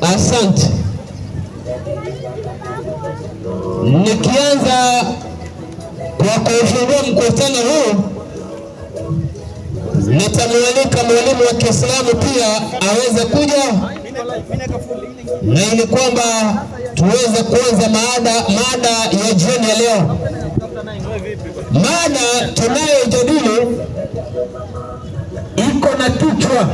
Asante. Nikianza kwa kufungua mkutano huu, nitamwalika mwalimu wa Kiislamu pia aweze kuja, na ili kwamba tuweze kuanza mada ya jioni ya leo. Mada tunayojadili iko na kichwa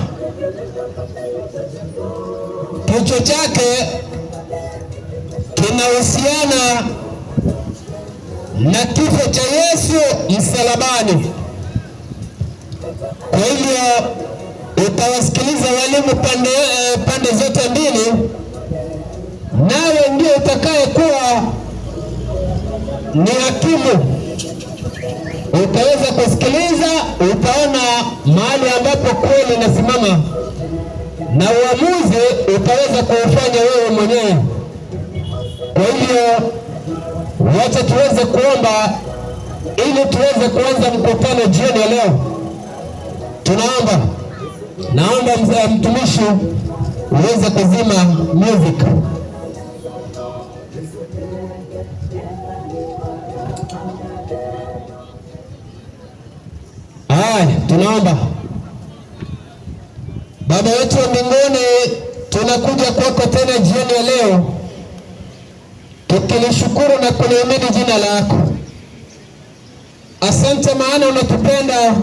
chake kinahusiana na kifo cha Yesu msalabani. Kwa hivyo utawasikiliza walimu pande zote mbili, nawe ndio utakaye kuwa ni hakimu. Utaweza kusikiliza, utaona mahali ambapo kweli inasimama, na uamuzi utaweza kuufanya wewe mwenyewe. Kwa hivyo wacha tuweze kuomba ili tuweze kuanza mkutano jioni ya leo. Naomba mzee mtumishi uweze kuzima music. Tunaomba. Baba wetu wa mbinguni, tunakuja kwako tena jioni ya leo, tukilishukuru na kulihimidi jina lako. Asante maana unatupenda,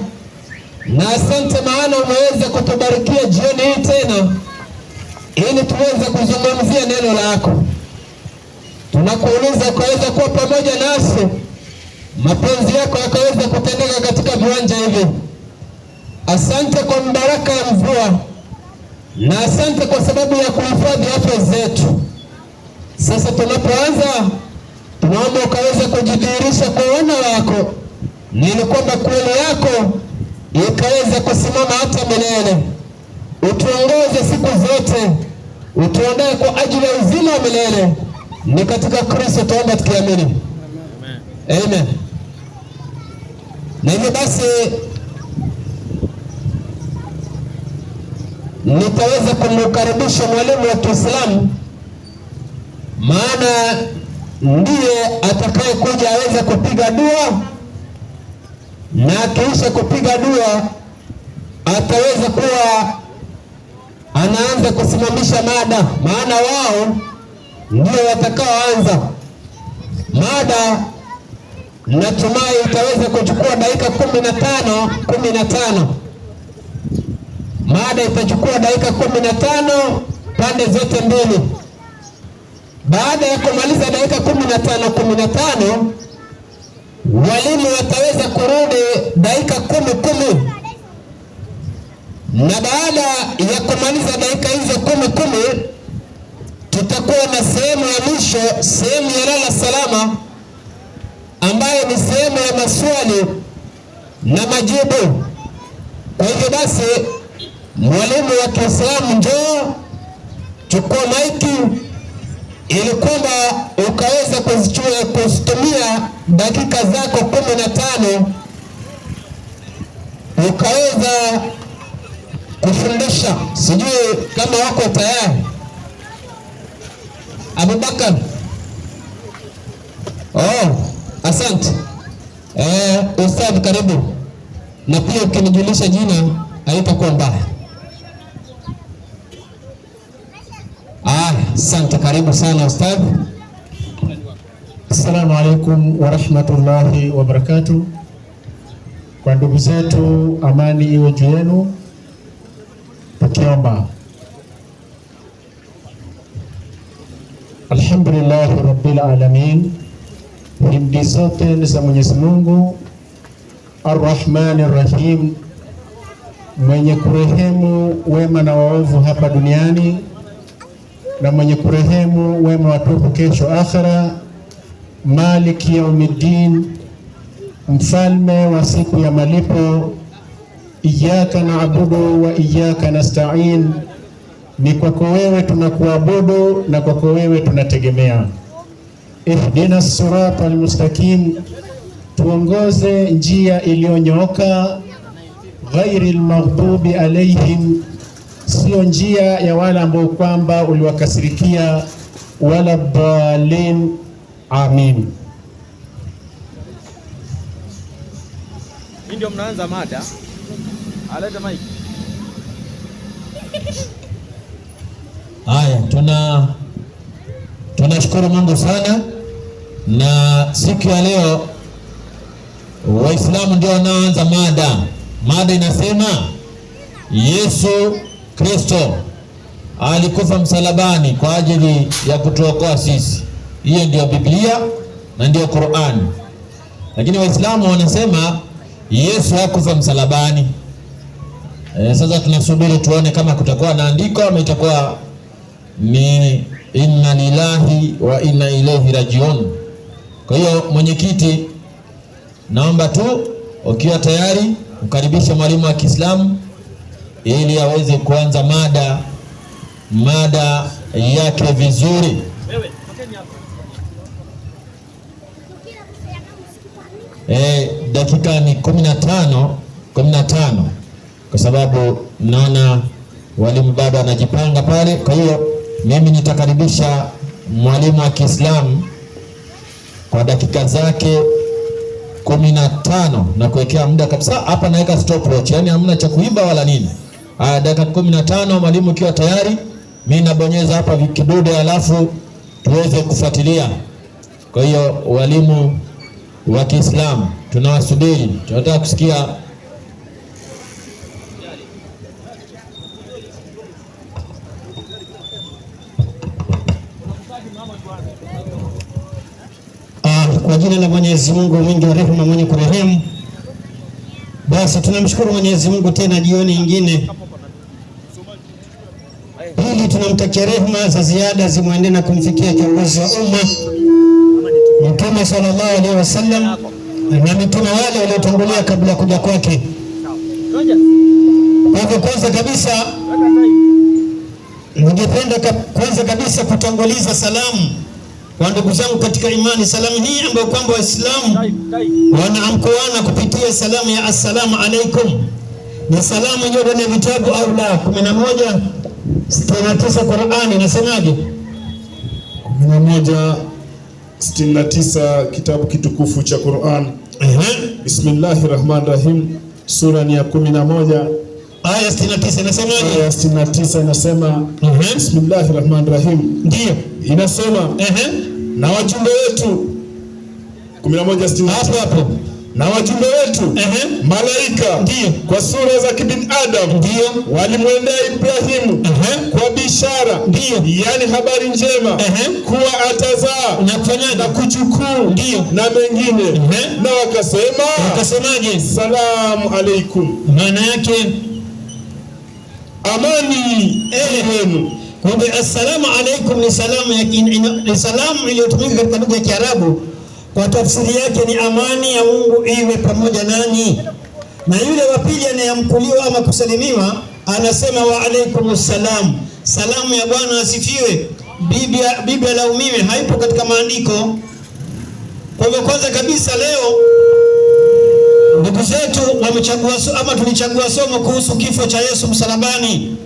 na asante maana umeweza kutubarikia jioni hii tena ili tuweze kuzungumzia neno lako. Tunakuuliza ukaweza kuwa pamoja nasi, mapenzi yako yakaweza kutendeka katika viwanja hivi. Asante kwa mbaraka ya mvua, na asante kwa sababu ya kuhifadhi afya zetu. Sasa tunapoanza, tunaomba ukaweza kujidhihirisha kwa wana wako, ili kwamba kweli yako ikaweza kusimama hata milele. Utuongoze siku zote, utuondoe kwa ajili ya uzima wa milele. Ni katika Kristo tuomba tukiamini. Amen. Na hivyo basi nitaweza kumkaribisha mwalimu wa Kiislamu, maana ndiye atakaye kuja aweze kupiga dua, na akiisha kupiga dua ataweza kuwa anaanza kusimamisha mada, maana wao ndio watakaoanza mada. Natumai itaweza kuchukua dakika 15. Mada itachukua dakika 15 pande zote mbili. Baada ya kumaliza dakika 15, walimu wataweza kurudi dakika 10. Na baada ya kumaliza dakika hizo 10, tutakuwa na sehemu ya mwisho, sehemu ya lala salama, ambayo ni sehemu ya maswali na majibu. Kwa hivyo basi, mwalimu wa Kiislamu, njoo chukua maiki ili kwamba ukaweza kuzitumia dakika zako 15 ukaweza kufundisha. Sijui kama wako tayari. Abubakar. Asante. Ustadh, karibu. Na pia ukinijulisha jina haitakuwa mbaya. Asante, karibu sana Ustadh. Assalamu alaikum wa rahmatullahi wa barakatuh. Kwa ndugu zetu, amani iwe juu yenu. Tukiomba. Alhamdulillah rabbil alamin. Himdi zote ni za Mwenyezi Mungu Ar-Rahmanir Rahim, mwenye kurehemu wema na waovu hapa duniani, na mwenye kurehemu wema watupu kesho akhera. Maliki yaumiddin, mfalme wa siku ya malipo. Iyyaka na'budu wa iyyaka nasta'in, ni kwako wewe tunakuabudu na kwako wewe tunategemea. Ihdina sirata almustaqim, tuongoze njia iliyonyooka. Ghairil maghdubi alaihim, sio njia ya wale ambao kwamba uliwakasirikia, wala dhalin. Amin. Ndio mnaanza mada. Aleta mic. Haya, tunashukuru Mungu sana, na siku ya leo Waislamu ndio wanaanza mada. Mada inasema Yesu Kristo alikufa msalabani kwa ajili ya kutuokoa sisi. Hiyo ndio Biblia na ndio Qur'an. Lakini Waislamu wanasema Yesu hakufa msalabani. Sasa tunasubiri tuone kama kutakuwa na andiko ama itakuwa ni inna lillahi wa inna ilaihi rajiun. Kwa hiyo mwenyekiti, naomba tu ukiwa tayari ukaribishe mwalimu wa Kiislamu ili aweze kuanza mada yake vizuri. Dakika ni 15 kwa sababu naona walimu bado anajipanga pale. Kwa hiyo mimi nitakaribisha mwalimu wa Kiislamu kwa dakika zake 15 na kuwekea muda kabisa. Hapa naweka stopwatch, yani hamna cha kuimba wala nini. Dakika 15, mwalimu ukiwa tayari, mimi nabonyeza hapa kidude alafu tuweze kufuatilia. Kwa hiyo walimu wa Kiislamu tunawasubiri, tunataka kusikia kwa jina la Mwenyezi Mungu mwingi wa rehema mwenye kurehemu. Basi tunamshukuru Mwenyezi Mungu tena jioni nyingine. Pili, tunamtakia rehema za ziada zimwendee na kumfikia kiongozi wa umma Mtume sallallahu alaihi wasallam na mitume wale waliotangulia kabla ya kuja kwake. Kwa hivyo kwanza kabisa ningependa kwanza kabisa kutanguliza salamu kwa ndugu zangu katika imani. Salamu hii ambayo kwamba Waislamu wanaamkuana kupitia salamu ya assalamu alaikum, ni salamu iliyo ndani ya vitabu au la 11:69 Qur'ani inasemaje? 11:69 kitabu kitukufu cha Qur'an. Bismillahirrahmanirrahim. Sura ni ya 11 aya 69 inasemaje? Aya 69 inasema Bismillahirrahmanirrahim. Ndio inasema na wajumbe wetu 11:69 hapo na wajumbe wetu malaika ndio kwa sura za kibinadamu ndio walimwendea Ibrahimu kwa bishara, ndio yani habari njema kuwa atazaa na kuchukuu ndio na mengine na wakasemaje? Salamu alaikum, maana yake amani yenu. Kumbe assalamu alaikum ni salamu iliyotumika katika lugha ya Kiarabu. Kwa tafsiri yake ni amani ya Mungu iwe pamoja nani. Na yule wa pili anayemkuliwa ama kusalimiwa anasema wa alaikumus salam, salamu ya Bwana asifiwe, bibi alaumiwe. Haipo katika maandiko. Kwa hivyo kwanza kabisa leo ndugu zetu wamechagua ama tulichagua somo kuhusu kifo cha Yesu msalabani.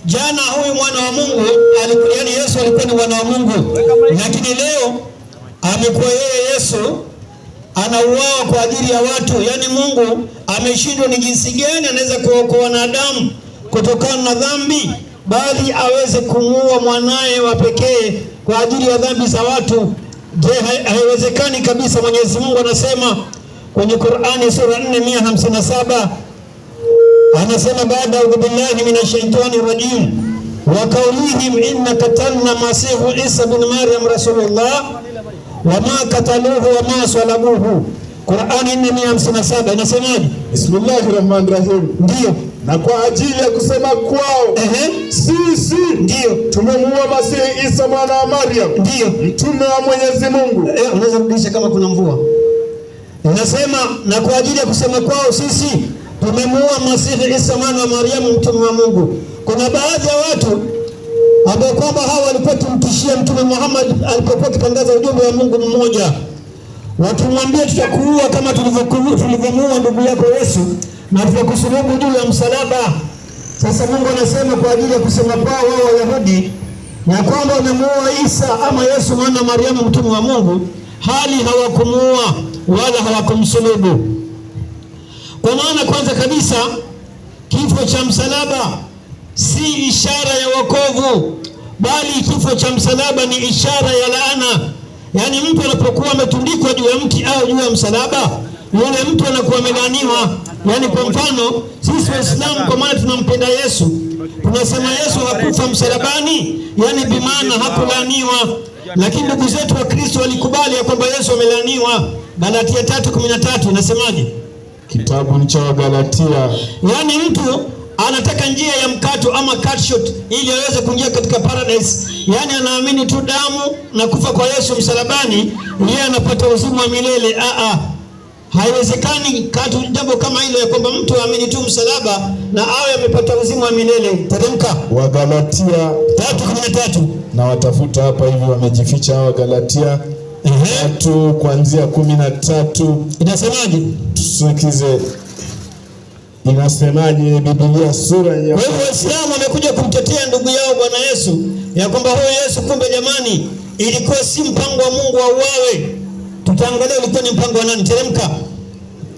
Jana huyu mwana wa Mungu alikuwa, yani Yesu alikuwa ni mwana wa Mungu, lakini leo amekuwa yeye Yesu anauawa kwa ajili ya watu. Yani Mungu ameshindwa ni jinsi gani anaweza kuokoa wanadamu kutokana na dhambi, bali aweze kumuua mwanae wa pekee kwa ajili ya dhambi za watu. Je, haiwezekani kabisa. Mwenyezi Mungu anasema kwenye Qur'ani sura 4:157 anasema baada billahi minash shaitani rajim wa qawlihim inna qatalna masihu Isa bin Maryam rasulullah wa ma qataluhu wa ma salabuhu. Qur'ani 4:157 inasemaje? Bismillahirrahmanirrahim. Ndio, na kwa ajili ya kusema kwao sisi ndio tumemuua Masihi Isa mwana wa Maryam, ndio mtume wa Mwenyezi Mungu. Unaweza kurudisha kama kuna mvua. Inasema na kwa ajili ya kusema kwao sisi tumemuua Masihi Isa mwana wa Maryam, mtume wa Mungu. Kuna baadhi ya watu ambao kwamba hao walikuwa tumtishia Mtume Muhammad alipokuwa akitangaza ujumbe wa Mungu mmoja. Watu mwambie tutakuua kama tulivyomuua ndugu yako Yesu na tutakusulubu juu ya msalaba. Sasa Mungu anasema kwa ajili ya kusema kwao wao Wayahudi na kwamba wamemuua Isa ama Yesu mwana wa Mariamu mtume wa Mungu, hali hawakumuua wala hawakumsulubu. Kwa maana kwanza kabisa kifo cha msalaba si ishara ya wokovu, bali kifo cha msalaba ni ishara ya laana. Yaani mtu anapokuwa ametundikwa juu ya mti au juu ya msalaba, yule mtu anakuwa amelaaniwa. Yaani kwa mfano sisi Waislamu, kwa maana tunampenda Yesu, tunasema Yesu hakufa msalabani, yaani bimaana hakulaaniwa. Lakini ndugu zetu wa Kristo walikubali ya kwamba Yesu amelaaniwa. Galatia 3:13 inasemaje? Kitabu cha Wagalatia. Yaani mtu anataka njia ya mkato ama cut short ili aweze kuingia katika paradise. Yaani anaamini tu damu na kufa kwa Yesu msalabani, yeye anapata uzima wa milele. Haiwezekani katu jambo kama hilo, ya kwamba mtu aamini tu msalaba na awe amepata uzima wa milele. Teremka Wagalatia 3:13. Na watafuta hapa hivi wamejificha hawa Galatia 3 kuanzia 13. Inasemaje? Tusikize inasemaje Biblia sura ya. Wewe Waislamu wamekuja kumtetea ndugu yao Bwana Yesu, ya kwamba huyo Yesu kumbe jamani ilikuwa si mpango wa Mungu auawe. Tutaangalia ulikuwa ni mpango wa nani. Teremka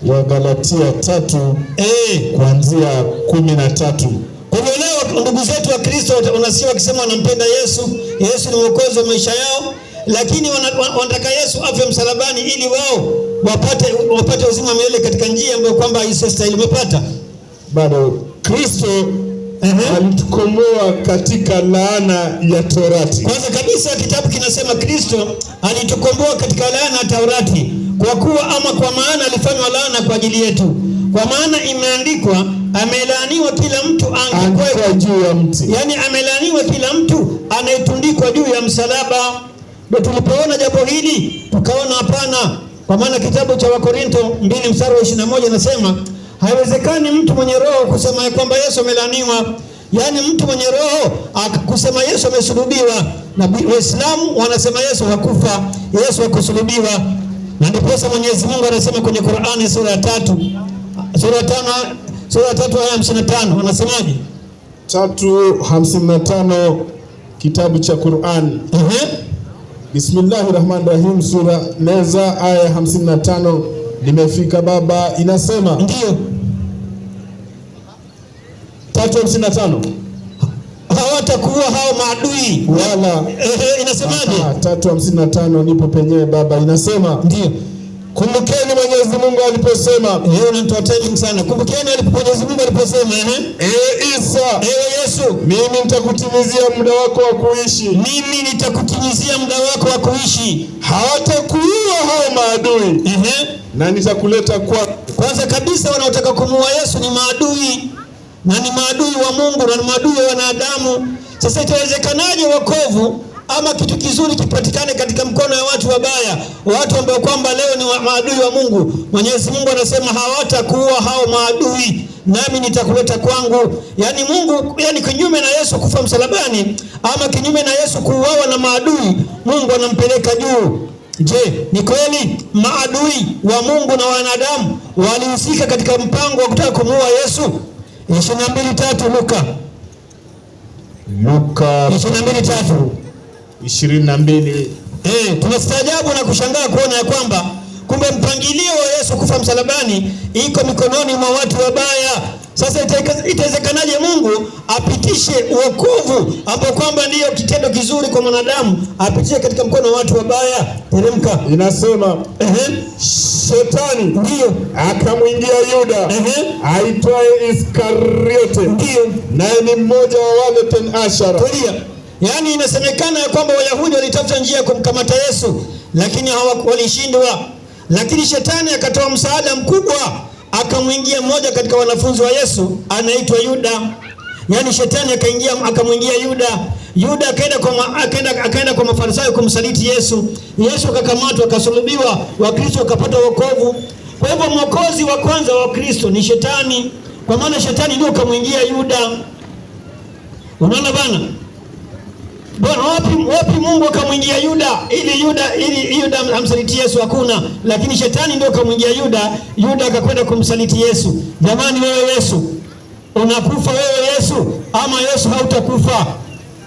Wagalatia 3 kuanzia 13. Kwa hiyo leo ndugu zetu wa Kristo unasikia wakisema wanampenda Yesu, Yesu ni mwokozi wa maisha yao, lakini wanataka Yesu afe msalabani ili wao wapate uzima wa milele katika njia ambayo kwamba haistahili. Umepata? Bado Kristo alitukomboa katika laana ya Torati. Kwanza kabisa kitabu kinasema Kristo alitukomboa katika laana ya Torati, kwa kuwa ama kwa maana alifanywa laana kwa ajili yetu. Kwa maana imeandikwa, amelaaniwa kila mtu angekuwa juu ya mti. Yaani amelaaniwa kila mtu anayetundikwa juu ya msalaba. Ndio tulipoona jambo hili tukaona hapana. Kwa maana kitabu cha Wakorinto 2:21 inasema haiwezekani mtu mwenye roho kusema ya kwamba Yesu amelaaniwa. Yaani mtu mwenye roho kusema Yesu amesulubiwa, na Waislamu wanasema Yesu hakufa, Yesu hakusulubiwa. Na ndipo Mwenyezi Mungu anasema kwenye Qur'ani sura ya 3 aya 55, anasemaje? 3:55 kitabu cha Qur'an. Bismillahirrahmanirrahim, sura Neza aya 55. Nimefika baba, inasema ndio 3:55 hawatakuwa hao maadui wala inasemaje? 3:55 nipo penyewe baba, inasema ndio kumbukeni Mwenyezi Mungu aliposema. Unatoa timing sana. Kumbukeni Mwenyezi Mungu aliposema Isa, Yesu, mimi nitakutimizia muda wako wa kuishi. Mimi nitakutimizia muda wako wa kuishi. Hawatakuua hao maadui. Na nitakuleta kwa. Kwanza kabisa wanaotaka kumuua Yesu ni maadui, na ni maadui wa Mungu na ni maadui wa wanadamu. Sasa itawezekanaje wokovu ama kitu kizuri kipatikane katika mkono ya watu wabaya, watu ambao kwamba leo ni maadui wa Mungu? Mwenyezi Mungu anasema hawatakuua hao maadui, nami nitakuleta kwangu. Yaani Mungu, yaani kinyume na Yesu kufa msalabani ama kinyume na Yesu kuuawa na maadui, Mungu anampeleka juu. Je, ni kweli maadui wa Mungu na wanadamu walihusika katika mpango wa kutaka kumuua Yesu? 22:3 Luka 22:3 22. Tunastaajabu na kushangaa kuona ya kwamba kumbe mpangilio wa Yesu kufa msalabani iko mikononi mwa watu wabaya. Sasa itawezekanaje Mungu apitishe wokovu ambao kwamba ndiyo kitendo kizuri kwa mwanadamu, apitishe katika mkono wa watu wabaya? Teremka. Inasema Shetani ndio akamwingia Yuda aitwaye Iskariote, ndio naye ni mmoja wa wale 10. Yaani inasemekana ya kwamba Wayahudi walitafuta njia ya kumkamata Yesu, lakini walishindwa. Lakini Shetani akatoa msaada mkubwa, akamwingia mmoja katika wanafunzi wa Yesu anaitwa Yuda. Yaani Shetani akamwingia Yuda. Yuda akaenda kwa Mafarisayo kumsaliti Yesu. Yesu akakamatwa, akasulubiwa, Wakristo wakapata wokovu. Kwa hivyo mwokozi wa kwanza wa Kristo ni Shetani, kwa maana Shetani ndio akamwingia Yuda. Unaona bana? Bwana, wapi Mungu akamwingia Yuda ili Yuda amsaliti Yesu? Hakuna. Lakini Shetani ndio akamwingia Yuda, Yuda akakwenda kumsaliti Yesu. Jamani, wewe Yesu unakufa wewe Yesu ama Yesu hautakufa?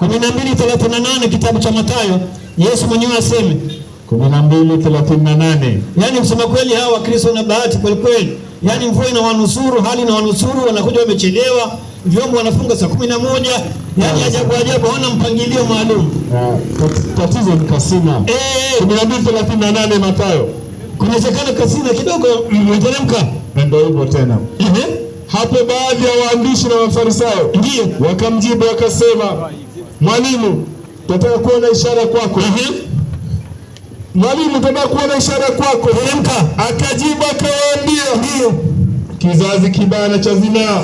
12:38 kitabu cha Mathayo, Yesu mwenyewe aseme 12:38. Yaani kusema kweli hawa Wakristo na bahati kweli kweli. Yaani mvua inawanusuru, hali inawanusuru, wanakuja wamechelewa, vyombo wanafunga saa 11. Yaani ajabu hawana mpangilio maalum. Tatizo ni kasina. 12:38 Mathayo. Kunawezekana kasina kidogo mteremka. Ndio hivyo tena. Hapo baadhi ya waandishi na Mafarisayo ndio wakamjibu wakasema, Mwalimu, tunataka kuona ishara kwako. Mwalimu, tunataka kuona ishara kwako. Akajibu akawaambia, ndio kizazi kibaya na cha zinaa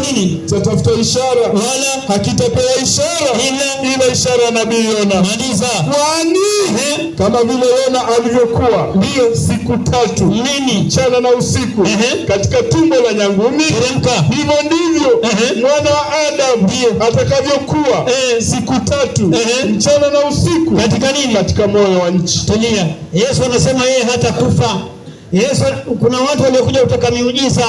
nini? Chatafuta ishara wala hakitapewa ishara ila ishara ya nabii Yona. Maliza. Kwani kama vile Yona alivyokuwa ndio siku 3 mchana na usiku katika tumbo la nyangumi, hivyo ndivyo mwana wa Adamu atakavyokuwa siku 3 mchana na usiku katika nini? Katika moyo wa nchi. Tulia. Yesu anasema yeye hatakufa. Yesu, kuna watu waliokuja kutaka miujiza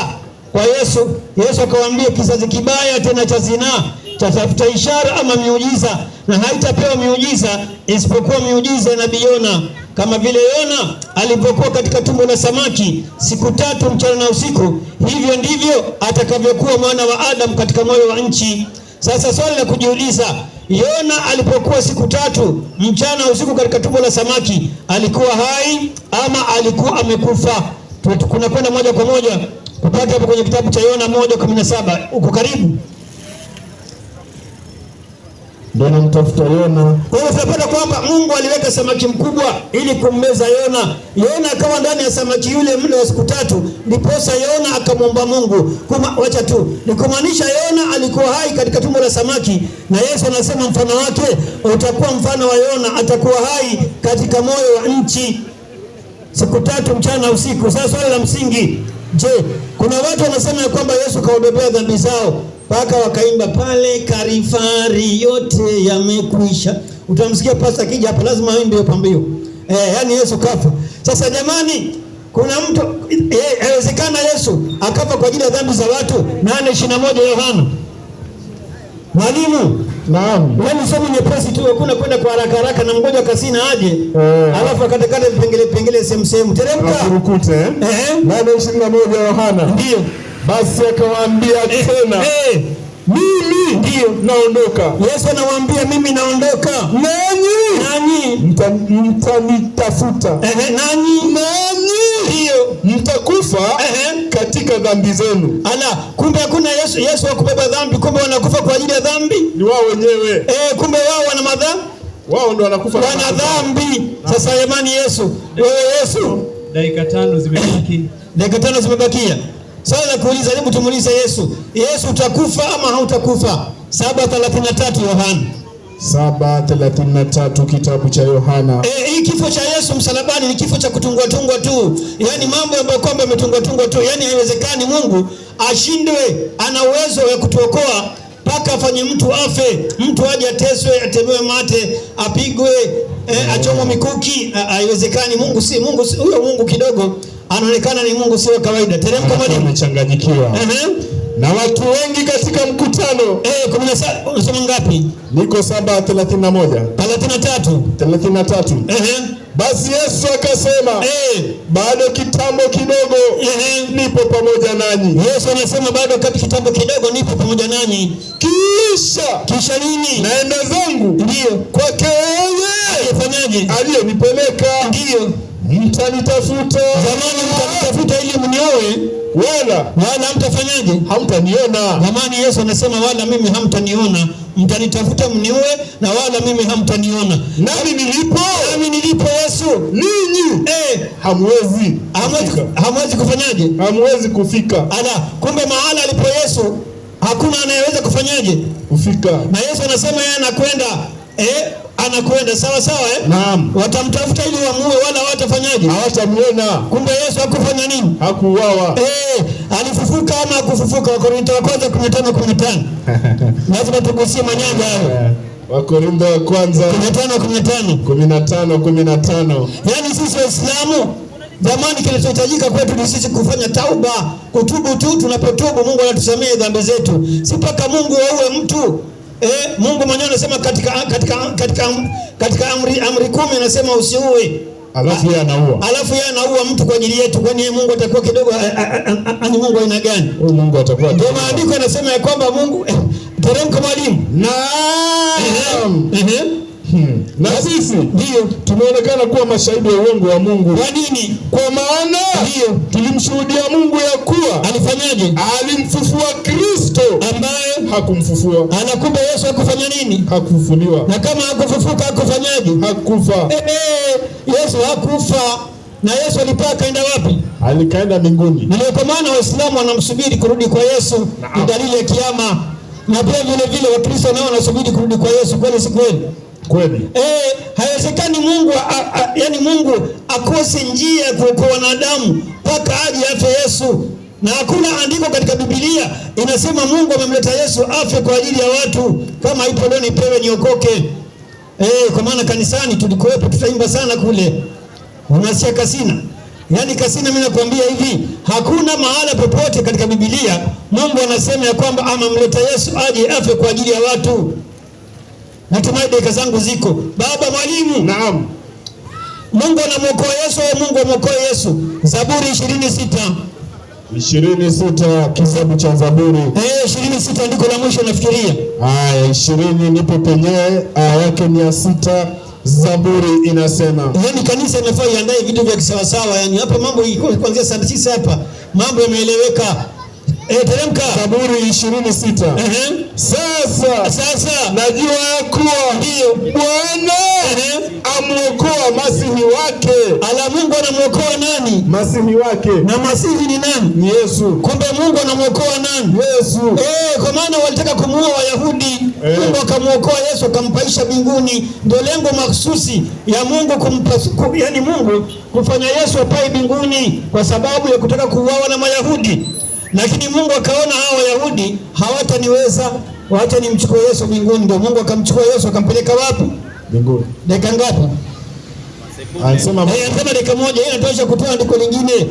kwa Yesu. Yesu akawaambia kizazi kibaya tena cha zinaa chatafuta ishara ama miujiza, na haitapewa miujiza isipokuwa miujiza ya nabii Yona. Kama vile Yona alipokuwa katika tumbo la samaki siku 3 mchana na usiku, hivyo ndivyo atakavyokuwa mwana wa Adamu katika moyo wa nchi. Sasa swali la kujiuliza, Yona alipokuwa siku 3 mchana na usiku katika tumbo la samaki, alikuwa hai ama alikuwa amekufa? Kuna kwenda moja kwa moja kupata hapo kwenye kitabu cha Yona 1:17. Uko karibu. Ndio namtafuta Yona. Kwa hiyo tunapata kwamba Mungu aliweka samaki mkubwa ili kummeza Yona. Yona akawa ndani ya samaki yule muda wa siku 3, ndiposa Yona akamwomba Mungu. Wacha tu, ni kumaanisha Yona alikuwa hai katika tumbo la samaki, na Yesu anasema mfano wake utakuwa mfano wa Yona, atakuwa hai katika moyo wa nchi siku 3 mchana na usiku. Sasa swali la msingi, je, kuna watu wanasema kwamba Yesu kaobebea dhambi zao mpaka wakaimba pale karifari yote yamekwisha. Utamsikia pasta kija hapa lazima aimbe hiyo pambio. Yani Yesu kafa. Sasa jamani, kuna mtu inawezekana Yesu akafa kwa ajili ya dhambi za watu? 8:21 Yohana. Mwalimu, naam. Wewe somo nyepesi tu, hakuna kwenda kwa haraka na mgoja kasina aje. Alafu akatakata vipengele sehemu. Teremka. Kurukute. 8:21 Yohana. Ndio. Basi akawaambia tena, mimi ndio naondoka. Yesu anawaambia mimi naondoka. Nanyi mtanitafuta. Nanyi ndio mtakufa katika dhambi zenu. Ala, kumbe hakuna Yesu hakubeba dhambi, kumbe wanakufa kwa ajili ya dhambi. Ni wao wenyewe. Kumbe wao wana madhambi. Wao ndio wanakufa. Wana dhambi. Sasa jamani, Yesu, dakika 5 zimebaki. Dakika 5 zimebakia. Swali la kuuliza, hebu tumuulize Yesu utakufa ama hautakufa? 7:33 Yohana. 7:33 kitabu cha Yohana. Hii kifo cha Yesu msalabani ni kifo cha kutungwa tu. Yaani mambo ambayo kwamba yametungwa tu. Yaani haiwezekani Mungu ashindwe, ana uwezo wa kutuokoa mpaka afanye mtu afe, mtu aje ateswe, atemewe mate, apigwe, achomwe mikuki. Haiwezekani. Mungu si huyo Mungu kidogo anaonekana ni Mungu sio kawaida. Teremka mwalimu. Amechanganyikiwa. Na watu wengi katika mkutano. 17 unasema ngapi? Niko 7:31. 33. Basi Yesu akasema, bado kitambo kidogo nipo pamoja nanyi. Yesu anasema bado kitambo kidogo nipo pamoja nanyi. Kisha nini? Naenda zangu. Ndio. Kwake yeye aliyefanyaje? Aliyenipeleka. Ndio. Mtanitafuta. Zamani mtanitafuta ili mnioe, wala hamtafanyaje? Hamtaniona. Zamani Yesu anasema wala mimi hamtaniona, mtanitafuta mnioe na wala mimi hamtaniona. Nami nilipo Yesu, ninyi hamwezi kufanyaje? Hamwezi kufika. Ala, kumbe mahala alipo Yesu hakuna anayeweza kufanyaje? Kufika. Na Yesu anasema yeye anakwenda sawa. Naam. Watamtafuta ili wamuue wala hawatafanyaje? Hawatamuona. Kumbe Yesu hakufanya nini? Hakuuawa. Alifufuka ama hakufufuka? Wakorintho wa kwanza 15:15. Lazima tugusie manyanga hayo. Wakorintho wa kwanza 15:15. 15. Yaani sisi Waislamu Jamani, kinachohitajika kwetu ni sisi kufanya tauba, kutubu tu. Tunapotubu Mungu anatusamehe dhambi zetu, si mpaka Mungu auwe mtu. Mungu mwenyewe anasema katika amri 10 anasema usiue. Alafu yeye anaua mtu kwa ajili yetu. Kwani Mungu atakuwa kidogo ani Mungu aina gani? Mungu atakuwa. Ndio maandiko yanasema ya kwamba Mungu teremka mwalimu. Naam. Na sisi ndio tumeonekana kuwa mashahidi wa uongo wa Mungu. Kwa nini? Kwa maana ndio tulimshuhudia Mungu ya kuwa alifanyaje? Alimfufua Kristo ambaye hakumfufua. Anakumbe Yesu hakufanya nini? Hakufufuliwa. Na kama hakufufuka hakufanyaje? Hakufa. Yesu hakufa. Na Yesu alipaa kaenda wapi? Alikaenda mbinguni. Na kwa maana Waislamu wanamsubiri kurudi kwa Yesu, ni dalili ya kiyama. Na pia vile Wakristo nao wanasubiri kurudi kwa Yesu. Kweli si kweli? Kweli. Haiwezekani Mungu Mungu akose njia ya kuokoa wanadamu mpaka aje afe Yesu. Na hakuna andiko katika Biblia inasema Mungu amemleta Yesu afe kwa ajili ya watu. Kama ipo leo nipewe niokoke. Kwa maana kanisani tulikuwepo, tutaimba sana kule. Unasikia kasina? Yaani kasina, mimi nakwambia hivi, hakuna mahala popote katika Biblia Mungu anasema ya kwamba amemleta Yesu aje afe kwa ajili ya watu. Natumai dakika zangu ziko. Baba mwalimu. Naam. Mungu anamuokoa Yesu au Mungu amuokoe Yesu? Zaburi 26. 26 kitabu cha Zaburi. 26 ndiko la mwisho nafikiria. 20 nipo penyewe, aya yake ni ya 6. Zaburi inasema. Yaani kanisa inafaa iandae vitu vya kisawasawa, yani hapa mambo kuanzia saa 9 hapa mambo yameeleweka. Teremka. Zaburi 26. Sasa najua ya kuwa ndio Bwana amuokoa masihi wake. Ala, Mungu anamuokoa nani? Masihi wake. Na masihi ni nani? Ni Yesu. Kumbe Mungu anamuokoa nani? Yesu. Kwa maana walitaka kumuua Wayahudi. Mungu akamuokoa Yesu akampaisha mbinguni. Ndio lengo mahsusi ya Mungu yani Mungu kufanya Yesu apae mbinguni kwa sababu ya kutaka kuuawa na Wayahudi. Lakini Mungu akaona hao Wayahudi hawataniweza, waacha nimchukue Yesu mbinguni. Ndio Mungu akamchukua Yesu akampeleka wapi? Mbinguni. Dakika ngapi? Anasema dakika moja. Hii inatosha kutoa andiko lingine.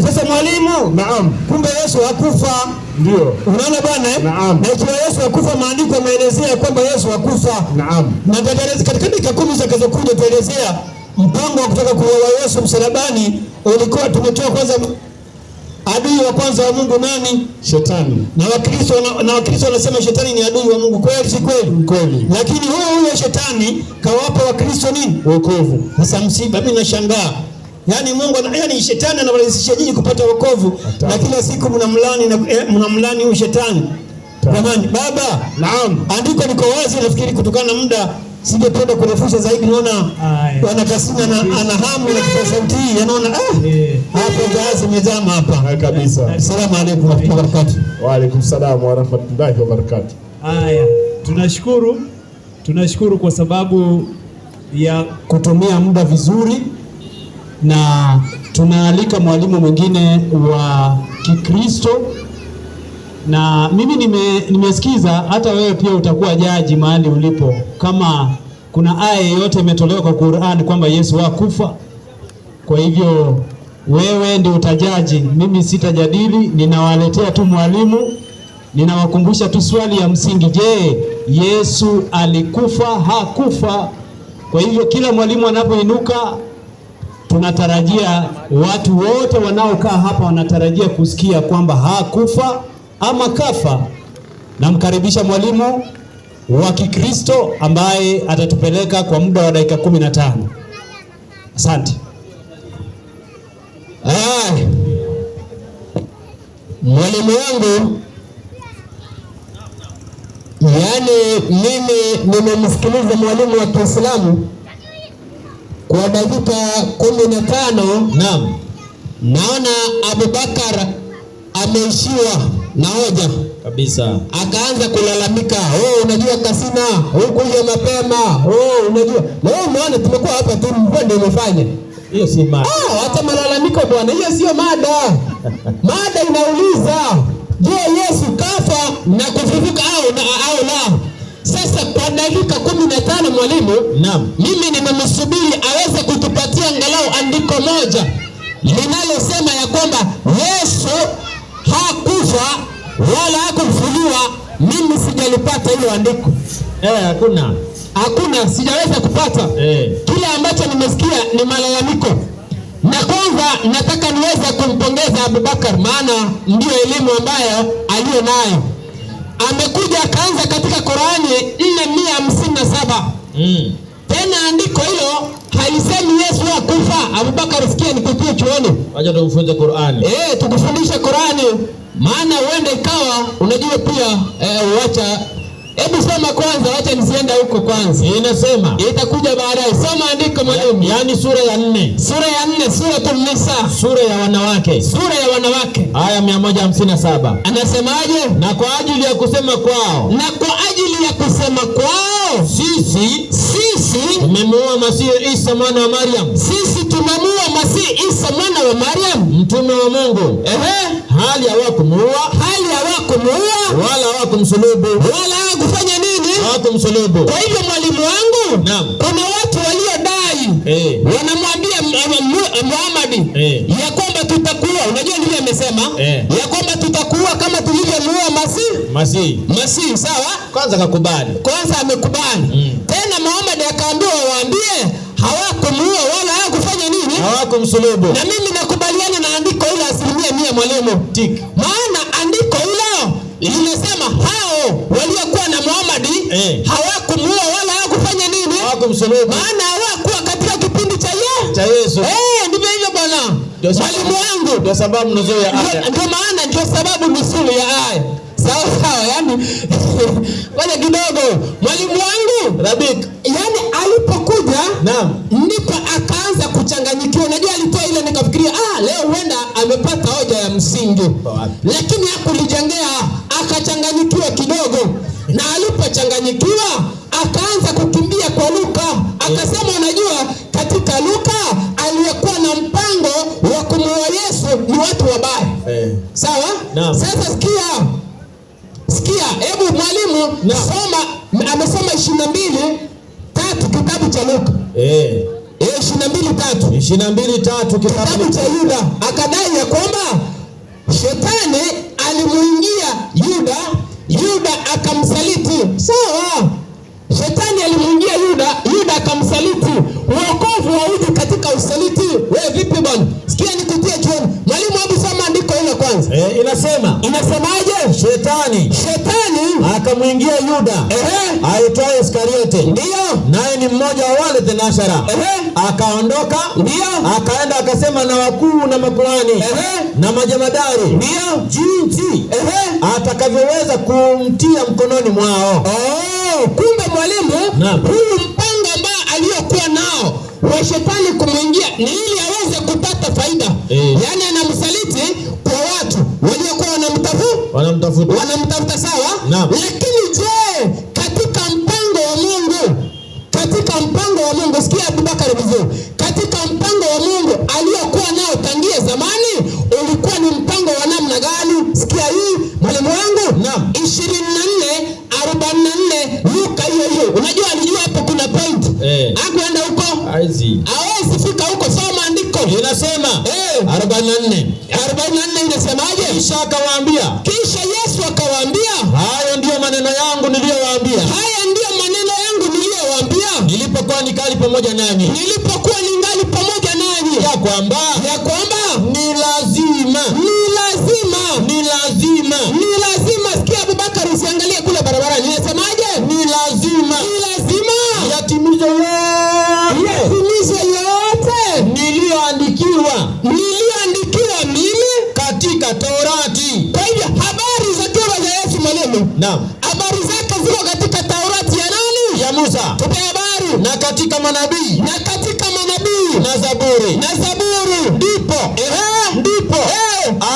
Sasa mwalimu. Naam. Kumbe Yesu hakufa. Ndio. Unaona bwana Naam. Na ikiwa Yesu hakufa, maandiko yameelezea kwamba Yesu hakufa. Naam. Na tutaeleza katika dakika 10 zitakazokuja, tuelezea mpango wa kutaka kuua Yesu msalabani ulikuwa. Tumetoa kwanza adui wa kwanza wa Mungu nani? Shetani. Na Wakristo wanasema shetani ni adui wa Mungu. Kweli si kweli? Kweli. Lakini huyo shetani kawapa Wakristo nini? Wokovu. Sasa msiba, mimi nashangaa. Yaani Mungu yani shetani anawarahisishia nyinyi kupata wokovu, na kila siku mnamlani huyo shetani. Jamani, baba. Naam. Andiko liko wazi, nafikiri kutokana na muda singependa kurefusha zaidi. Naona Bwana Kasina ana hamu na kipaza sauti hii, anaona hapo gazi mezama hapa kabisa. Asalamu alaykum wa rahmatullahi wa barakatuh. Wa alaykum salaam wa rahmatullahi wa barakatuh. Haya, tunashukuru kwa sababu ya kutumia muda vizuri, na tunaalika mwalimu mwingine wa Kikristo. Na mimi nimesikiza, hata wewe pia utakuwa jaji mahali ulipo, kama kuna aya yote imetolewa kwa Qur'an kwamba Yesu hakufa. Kwa hivyo wewe ndio utajaji, mimi sitajadili. Ninawaletea tu mwalimu, ninawakumbusha tu swali ya msingi: je, Yesu alikufa? Hakufa? Kwa hivyo kila mwalimu anapoinuka, tunatarajia watu wote wanaokaa hapa wanatarajia kusikia kwamba hakufa ama kafa. Namkaribisha mwalimu wa Kikristo ambaye atatupeleka kwa muda wa dakika 15. Asante. Mwalimu wangu, yani mimi nimemsikiliza mwalimu wa Kiislamu kwa dakika 15. Naam. Naona Abubakar ameishiwa na hoja kabisa, akaanza kulalamika, unajua Kasina hukuja mapema, unajua leo maana tumekuwa hapa tu, mvua ndio imefanya. Hiyo si mada. Hata malalamiko bwana, hiyo sio mada. Mada inauliza, je, Yesu kafa na kufufuka au la? Sasa kwa dakika 15 mwalimu, naam, mimi nimemsubiri aweze kutupatia angalau andiko moja linalosema ya kwamba Yesu hakufa wala hakufufuliwa. Mimi sijalipata hilo andiko. Hakuna, sijaweza kupata. Kile ambacho nimesikia ni malalamiko. Na kwanza nataka niweze kumpongeza Abubakar, maana ndio elimu ambayo aliyo nayo. Amekuja akaanza katika Qur'ani 457. Tena andiko hilo halisemi Yesu hakufa. Abubakar, sikia nikutie chuoni. Wacha tukufunze Qur'ani. Tukufundisha Qur'ani, maana uende ikawa unajua pia uacha. Hebu soma kwanza, acha nisienda huko kwanza. Inasema itakuja baadaye. Soma andiko mwalimu. Yaani sura ya 4. Sura ya 4, Suratul Nisa. Sura ya wanawake. Sura ya wanawake. Aya 157. Anasemaje? Na kwa ajili ya kusema kwao. Na kwa ajili ya kusema kwao. Sisi tumemuua Masihi Isa mwana wa Maryam. Sisi tumemuua Masihi Isa mwana wa Maryam, mtume wa Mungu. Hali hawakumuua. Wala hawakumsulubu. Wala kufanya nini? Hawakumsulubu. Kwa hivyo mwalimu wangu, naam, kuna watu waliodai wanamwambia Muhammad ya kwamba tutakuwa, unajua nini amesema? Ya kwamba tutakuwa kama tulivyomuua Masihi. Sawa? Kwanza amekubali. Tena Muhammad akaambiwa waambie hawakumuua wala hawakufanya nini? Hawakumsulubu. Na mimi nakubaliana na andiko hilo 100% mwalimu. Maana andiko hilo linasema hao waliokuwa na Muhammad hawakumuua wala hawakufanya nini? Hawakumsulubu. Maana hawakuwa katika kipindi cha Yesu. Ndivyo hivyo bwana. Mwalimu wangu. Ndio sababu nzuri ya aya. Ndio sababu nzuri ya aya. Sawa, yani wale kidogo mwalimu wangu Rabik, yani alipokuja, naam, ndipo akaanza kuchanganyikiwa. Unajua alitoa ile, nikafikiria leo huenda amepata hoja ya msingi, lakini hakulijengea, akachanganyikiwa kidogo. Na alipochanganyikiwa akaanza kukimbia kwa Luka, akasema unajua katika Luka aliyekuwa na mpango wa kumuua Yesu ni watu wabaya. Sawa? Sasa sikia, hebu mwalimu soma, amesoma 22:3 kitabu cha Luka. 22:3 kitabu cha Yuda. Akadai ya kwamba shetani alimuingia Yuda akamsaliti. Sawa? Shetani alimuingia Yuda akamsaliti. Wokovu hauji katika usaliti. Wewe vipi bwana? Sikia nikutie chuoni. Mwalimu, hebu soma andiko hilo kwanza. Inasemaje? Shetani akamuingia Yuda aitwaye Iskariote. Ndio. Naye ni mmoja wa wale thenashara. Akaondoka. Ndio. Akaenda akasema na wakuu na makuhani na majemadari. Ndio. Jinsi atakavyoweza kumtia mkononi mwao. Kumbe mwalimu, huyu mpango ambao aliyokuwa nao wa shetani kumuingia ni ili aweze kupata faida. Yaani anamsaliti kwa watu waliokuwa wanamtafuta. Sawa? Lakini je, katika mpango wa Mungu, sikia Abubakar vizuri, katika mpango wa Mungu aliyokuwa nao tangia zamani ulikuwa ni mpango wa namna gani? Sikia hii mwalimu wangu. 24:44 Luka hiyo. Unajua alijua hapo kuna point. Hakuenda huko. Hawezi fika huko. Soma andiko. Inasema 44 inasemaje? Kisha Yesu akawaambia, hayo ndiyo maneno yangu niliyowaambia. Nilipokuwa ningali pamoja nanyi. Ya kwamba ni lazima. Sikia Abubakar, usiangalie kule barabarani. Inasemaje? Ni lazima. Yatimizwe yote niliyoandikiwa mimi katika Torati. Kwa hivyo habari za kifo cha Yesu mwalimu, habari zake ziko katika Taurati ya nani? Ya Musa. Tupe habari. Na katika manabii. Na Zaburi. Ndipo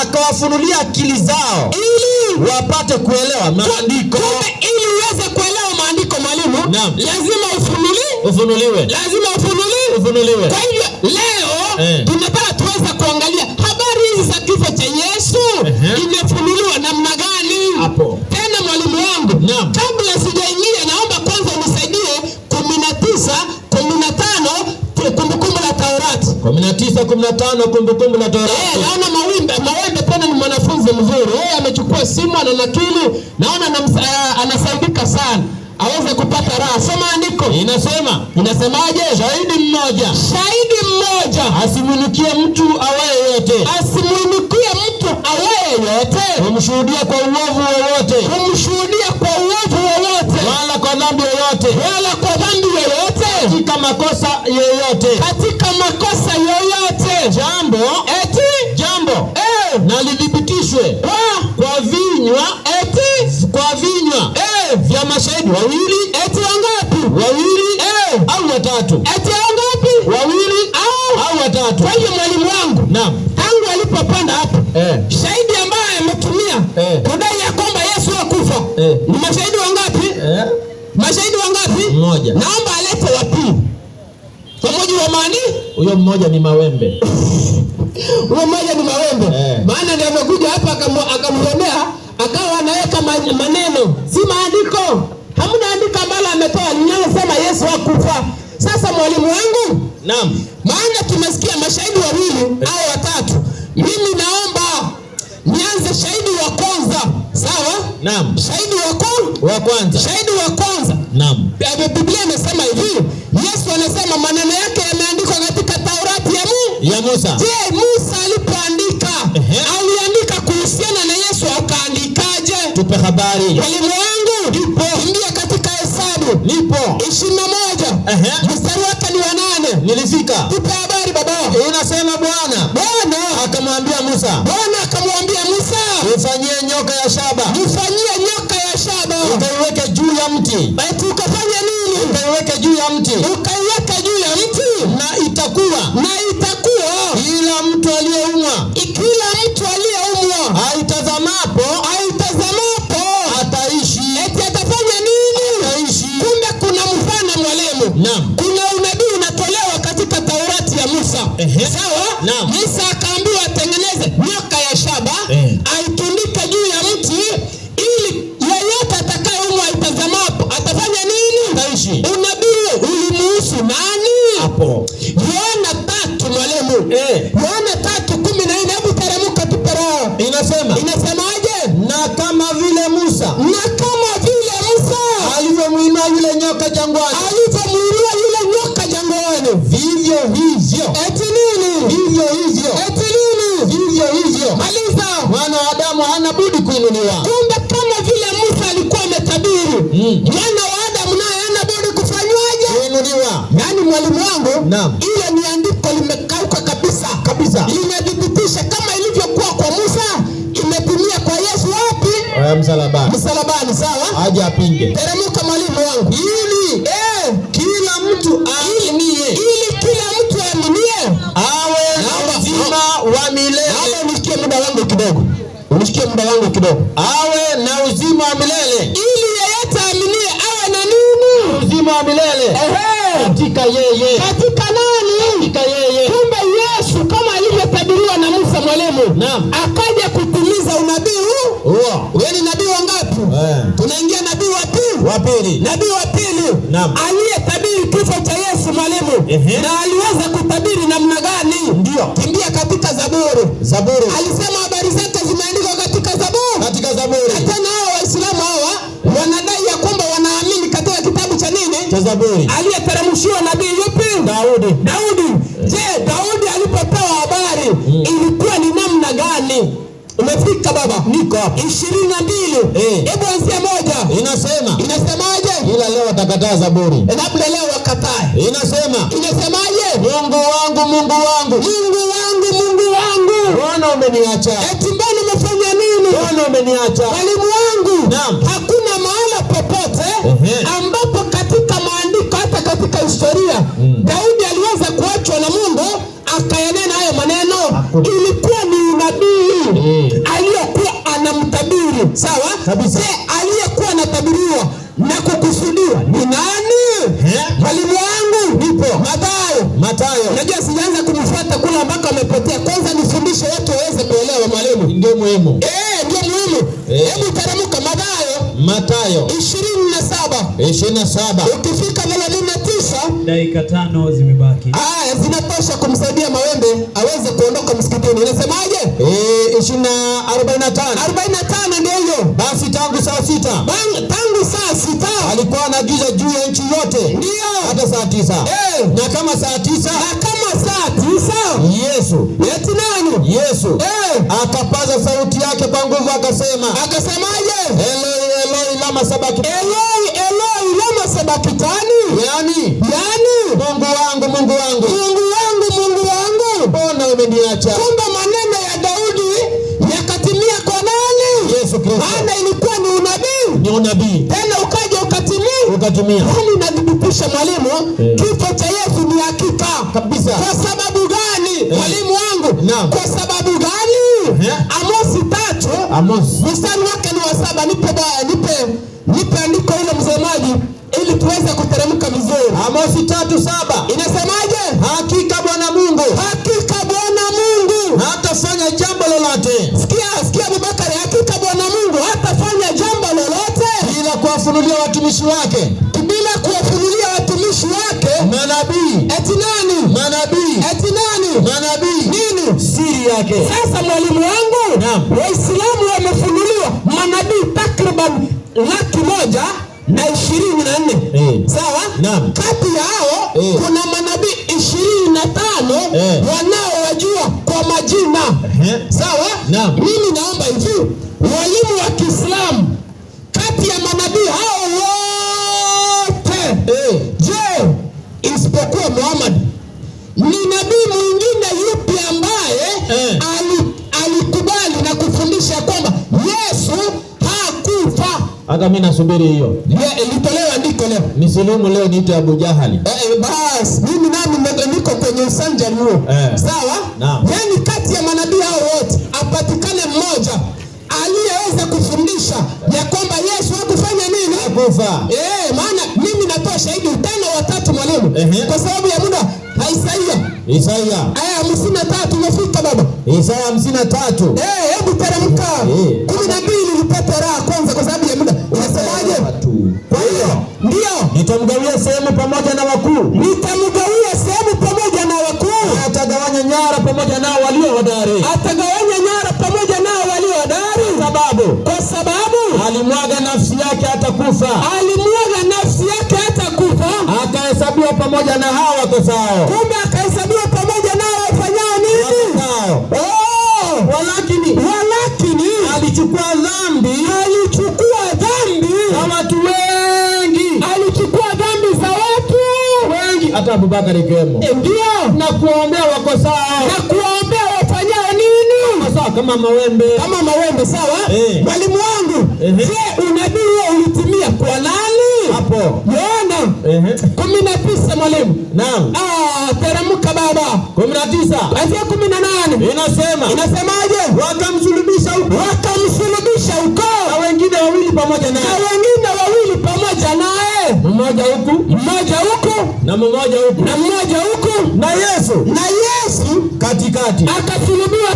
akawafunulia akili zao ili wapate kuelewa maandiko. Kumbe ili uweze kuelewa maandiko mwalimu, lazima ufunuliwe. Kwa hivyo leo tunataka tuweze kuangalia habari hizi za kifo cha Yesu imefunuliwa namna gani? Hapo. Tena mwalimu wangu, kabla sijaingia naomba kwanza 19:15 Kumbukumbu la Torati. Naona Mawembe tena ni mwanafunzi mzuri. Yeye amechukua simu ananakili. Naona anasaidika sana. Aweze kupata raha. Soma andiko. Inasemaje? Shahidi mmoja asimulikie mtu awaye yote. Kumshuhudia kwa uovu wowote. Wala kwa dhambi yoyote. Katika makosa yoyote. Jambo. Na lidhibitishwe kwa vinywa vya mashahidi wawili. Wawili au watatu. Wawili au watatu. Kwa hiyo mwalimu wangu, naam, tangu alipopanda hapo, shahidi ambaye ametumia kudai ya kwamba Yesu hakufa, ni mashahidi wangapi? Mashahidi wangapi? Mmoja. Naomba alete wa pili. Pamoja wa mani? Huyo mmoja ni Mawembe. Huyo mmoja ni Mawembe. Maana ndiye amekuja hapa akamremea, akawa anaweka maneno, si maandiko. Hamna andiko ambalo ametoa linalosema Yesu hakufa. Sasa mwalimu wangu, naam, maana tumesikia mashahidi wawili au watatu. Mimi naomba nianze shahidi wa kwanza. Sawa? Naam. Shahidi wa kwanza. Shahidi wa kwanza. Naam. Biblia inasema hivi, Yesu anasema maneno yake yameandikwa katika Taurati ya Musa. Je, Musa alipoandika aliandika kuhusiana na Yesu akaandikaje? Tupe habari. Mwalimu wangu, kimbia katika Hesabu. 21. Mstari wake ni wa 8. Nilifika. Tupe habari baba. Inasema Bwana akamwambia Musa. Ufanyie nyoka ya shaba. Ukaiweke juu ya mti. Ukafanya nini? Ukaiweke juu ya mti. Ukaiweka juu ya mti. Na itakuwa kila mtu aliyeumwa aitazamapo ataishi. Eti atafanya nini? Ataishi. Kumbe kuna mfano mwalimu. Naam. Kuna unabii unatolewa katika Taurati ya Musa. Sawa? Naam. Musa akaambiwa atengeneze nyoka ya shaba, aitundike juu ya mti ili yeyote atakayeumwa aitazamapo atafanya nini? Ataishi. Unabii ulimuhusu nani? Hapo. Yohana 3 mwalimu. Yohana 3:14. Hebu teremka tupero. Inasemaje? Na kama vile Musa alivyomuinua yule nyoka jangwani. Vivyo hivyo. Eti nini? Vivyo hivyo. Maliza. Mwana wa Adamu hana budi kuinuliwa. Kumbe kama vile Musa alikuwa ametabiri, Mwana wa Adamu naye hana budi kufanywaje? Kuinuliwa. Yaani mwalimu wangu, naam, ile ni andiko limekauka kabisa. Linadhibitisha kama ilivyokuwa kwa Musa, imetimia kwa Yesu wapi? Msalabani. Sawa? Aje apinge. Teremka mwalimu wangu. Ili kila mtu aaminie. Awe na uzima wa milele. Unisikie muda wangu kidogo. Awe na uzima wa milele. Ili yeyote aaminie awe na nini? Uzima wa milele. Katika yeye. Katika nani? Katika yeye. Kumbe Yesu kama alivyotabiriwa na Musa mwalimu, naam, akaja kutimiza unabii huu. Wewe ni nabii wangapi? Tunaingia nabii wa pili. Nabii wa pili. Naam. Aliyetabiri kifo cha Yesu mwalimu. Na aliweza kutabiri namna gani? Ndio. Kimbia katika Zaburi. Alisema habari zake zimeandikwa katika Zaburi. Hata hao Waislamu hawa wanadai ya kwamba wanaamini katika kitabu cha nini? Cha Zaburi. Aliyeteremshiwa nabii yupi? Daudi. Je, Daudi alipopewa habari ilikuwa ni namna gani? Umefika baba? Niko hapa. 22. Hebu anzia 1. Inasemaje? Ila leo watakataa Zaburi. Labda leo wakatae. Inasemaje? Mungu wangu. Mbona umeniacha? Eti mbona umefanya nini? Mbona umeniacha? Mwalimu wangu. Naam. Hakuna mahala popote ambapo katika maandiko hata katika historia Daudi aliweza kuachwa na Mungu akayanena hayo maneno. Ilikuwa ni unabii aliyokuwa anamtabiri. Sawa? Kabisa. Aliyekuwa anatabiriwa na kukusudiwa ni nani? Mwalimu wangu, nipo. Mathayo. Unajua sijaanza kumfuata kule ambako amepotea. Kwanza nifundishe watu waweze kuelewa mwalimu. Ndio muhimu. Ndio muhimu. Hebu teremka Mathayo 27. Ukifika 39 dakika 5 zimebaki. Zinatosha kumsaidia Mawembe aweze kuondoka msikitini. Inasemaje? 45 ndio hiyo. Basi tangu saa 6. Tangu saa 6 alikuwa anaagiza juu ya nchi yote. Ndio. Hata saa 9. Na kama saa 9 Yesu. Eti nani? Yesu. Akapaza sauti yake kwa nguvu akasemaje? Eloi Eloi lama sabakitani. Eloi Eloi lama sabakitani. Yani Mungu wangu, mbona umeniacha? Kumbe maneno ya Daudi yakatimia kwa nani? Yesu Kristo. Maana ilikuwa ni unabii. Tena ukaja ukatimia. Hali inadhibitisha mwalimu, kifo cha Yesu ni hakika kabisa. Kwa sababu gani? Mwalimu wangu. Kwa sababu gani? Amosi 3 mstari wake ni wa 7. Nipe andiko ile msemaji ili tuweze kuteremka vizuri. Amosi 3:7 inasemaje? Hakika Bwana Mungu hatafanya jambo lolote. Sikia Abubakari, hakika Bwana Mungu hatafanya jambo lolote bila kuwafunulia watumishi wake. Manabii. Eti nani? Manabii. Nini? Siri yake. Sasa mwalimu wangu, Waislamu wamefunuliwa manabii takriban 124,000. Sawa? Kati yao kuna manabii 25 wanaowajua kwa majina. Sawa? Mimi naomba hivi, walimu wa Kiislamu, kati ya manabii hao wote, je, isipokuwa Muhammad, ni nabii mwingine yupi ambaye alikubali na kufundisha kwamba Yesu hakufa? Hata mimi nasubiri hiyo. Ilitolewa andiko leo. Nisilimu leo niite Abu Jahali. Basi mimi nami niko kwenye usanjari huo. Sawa? Yaani kati ya manabii hao wote apatikane mmoja aliyeweza kufundisha ya kwamba Yesu hakufanya nini? Hakufa. Maana mimi natoa shahidi 5 wa 3 mwalimu. Kwa sababu ya muda, Isaya. Aya 53 umefika baba. Isaya 53. Hebu teremka. 12 nipate raha kwanza kwa sababu ya muda. Unasemaje? Kwa hiyo ndio nitamgawia sehemu pamoja na wakuu. Atagawanya nyara pamoja nao walio hodari. Kwa sababu alimwaga nafsi yake hata kufa. Akahesabiwa pamoja na hao wakosao. Kumbe akahesabiwa pamoja nao wafanyao nini? Walakini alichukua dhambi za watu wengi. Hata Abubakar ikiwemo. Ndio. Na kuombea wakosao. Wafanyao nini? Sawa, kama Mawembe. Sawa? Mwalimu wangu, je, unabii huo ulitimia kwa nani? Hapo. Yohana 19 mwalimu. Naam. Teremka baba. 19. Kuanzia 18. Inasemaje? Wakamsulubisha huko. Na wengine wawili pamoja naye. Mmoja huku. Na mmoja huku. Na Yesu katikati. Akasulubiwa